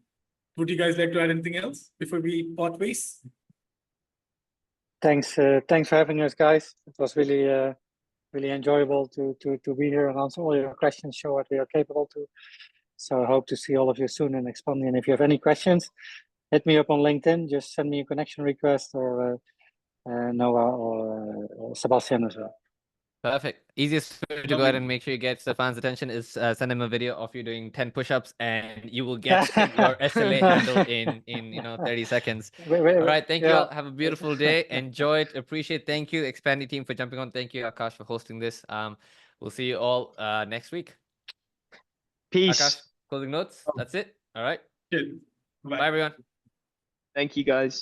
would you guys like to add anything else before we part ways? Thanks for having us, guys. It was really really enjoyable to be here and answer all your questions, show what we are capable to. So I hope to see all of you soon in Expandi. And if you have any questions, hit me up on LinkedIn. Just send me a connection request, or Noah or Sebastian as well. Perfect. Easiest way to go ahead and make sure you get Stefan's attention is send him a video of you doing 10 push-ups, and you will get your SLA handled in 30 seconds. All right, thank you all. Have a beautiful day. Enjoy it. Appreciate. Thank you, Expandi team, for jumping on. Thank you, Akash, for hosting this. We'll see you all next week. Peace. Akash, closing notes. That's it. All right. Good. Bye everyone. Thank you, guys.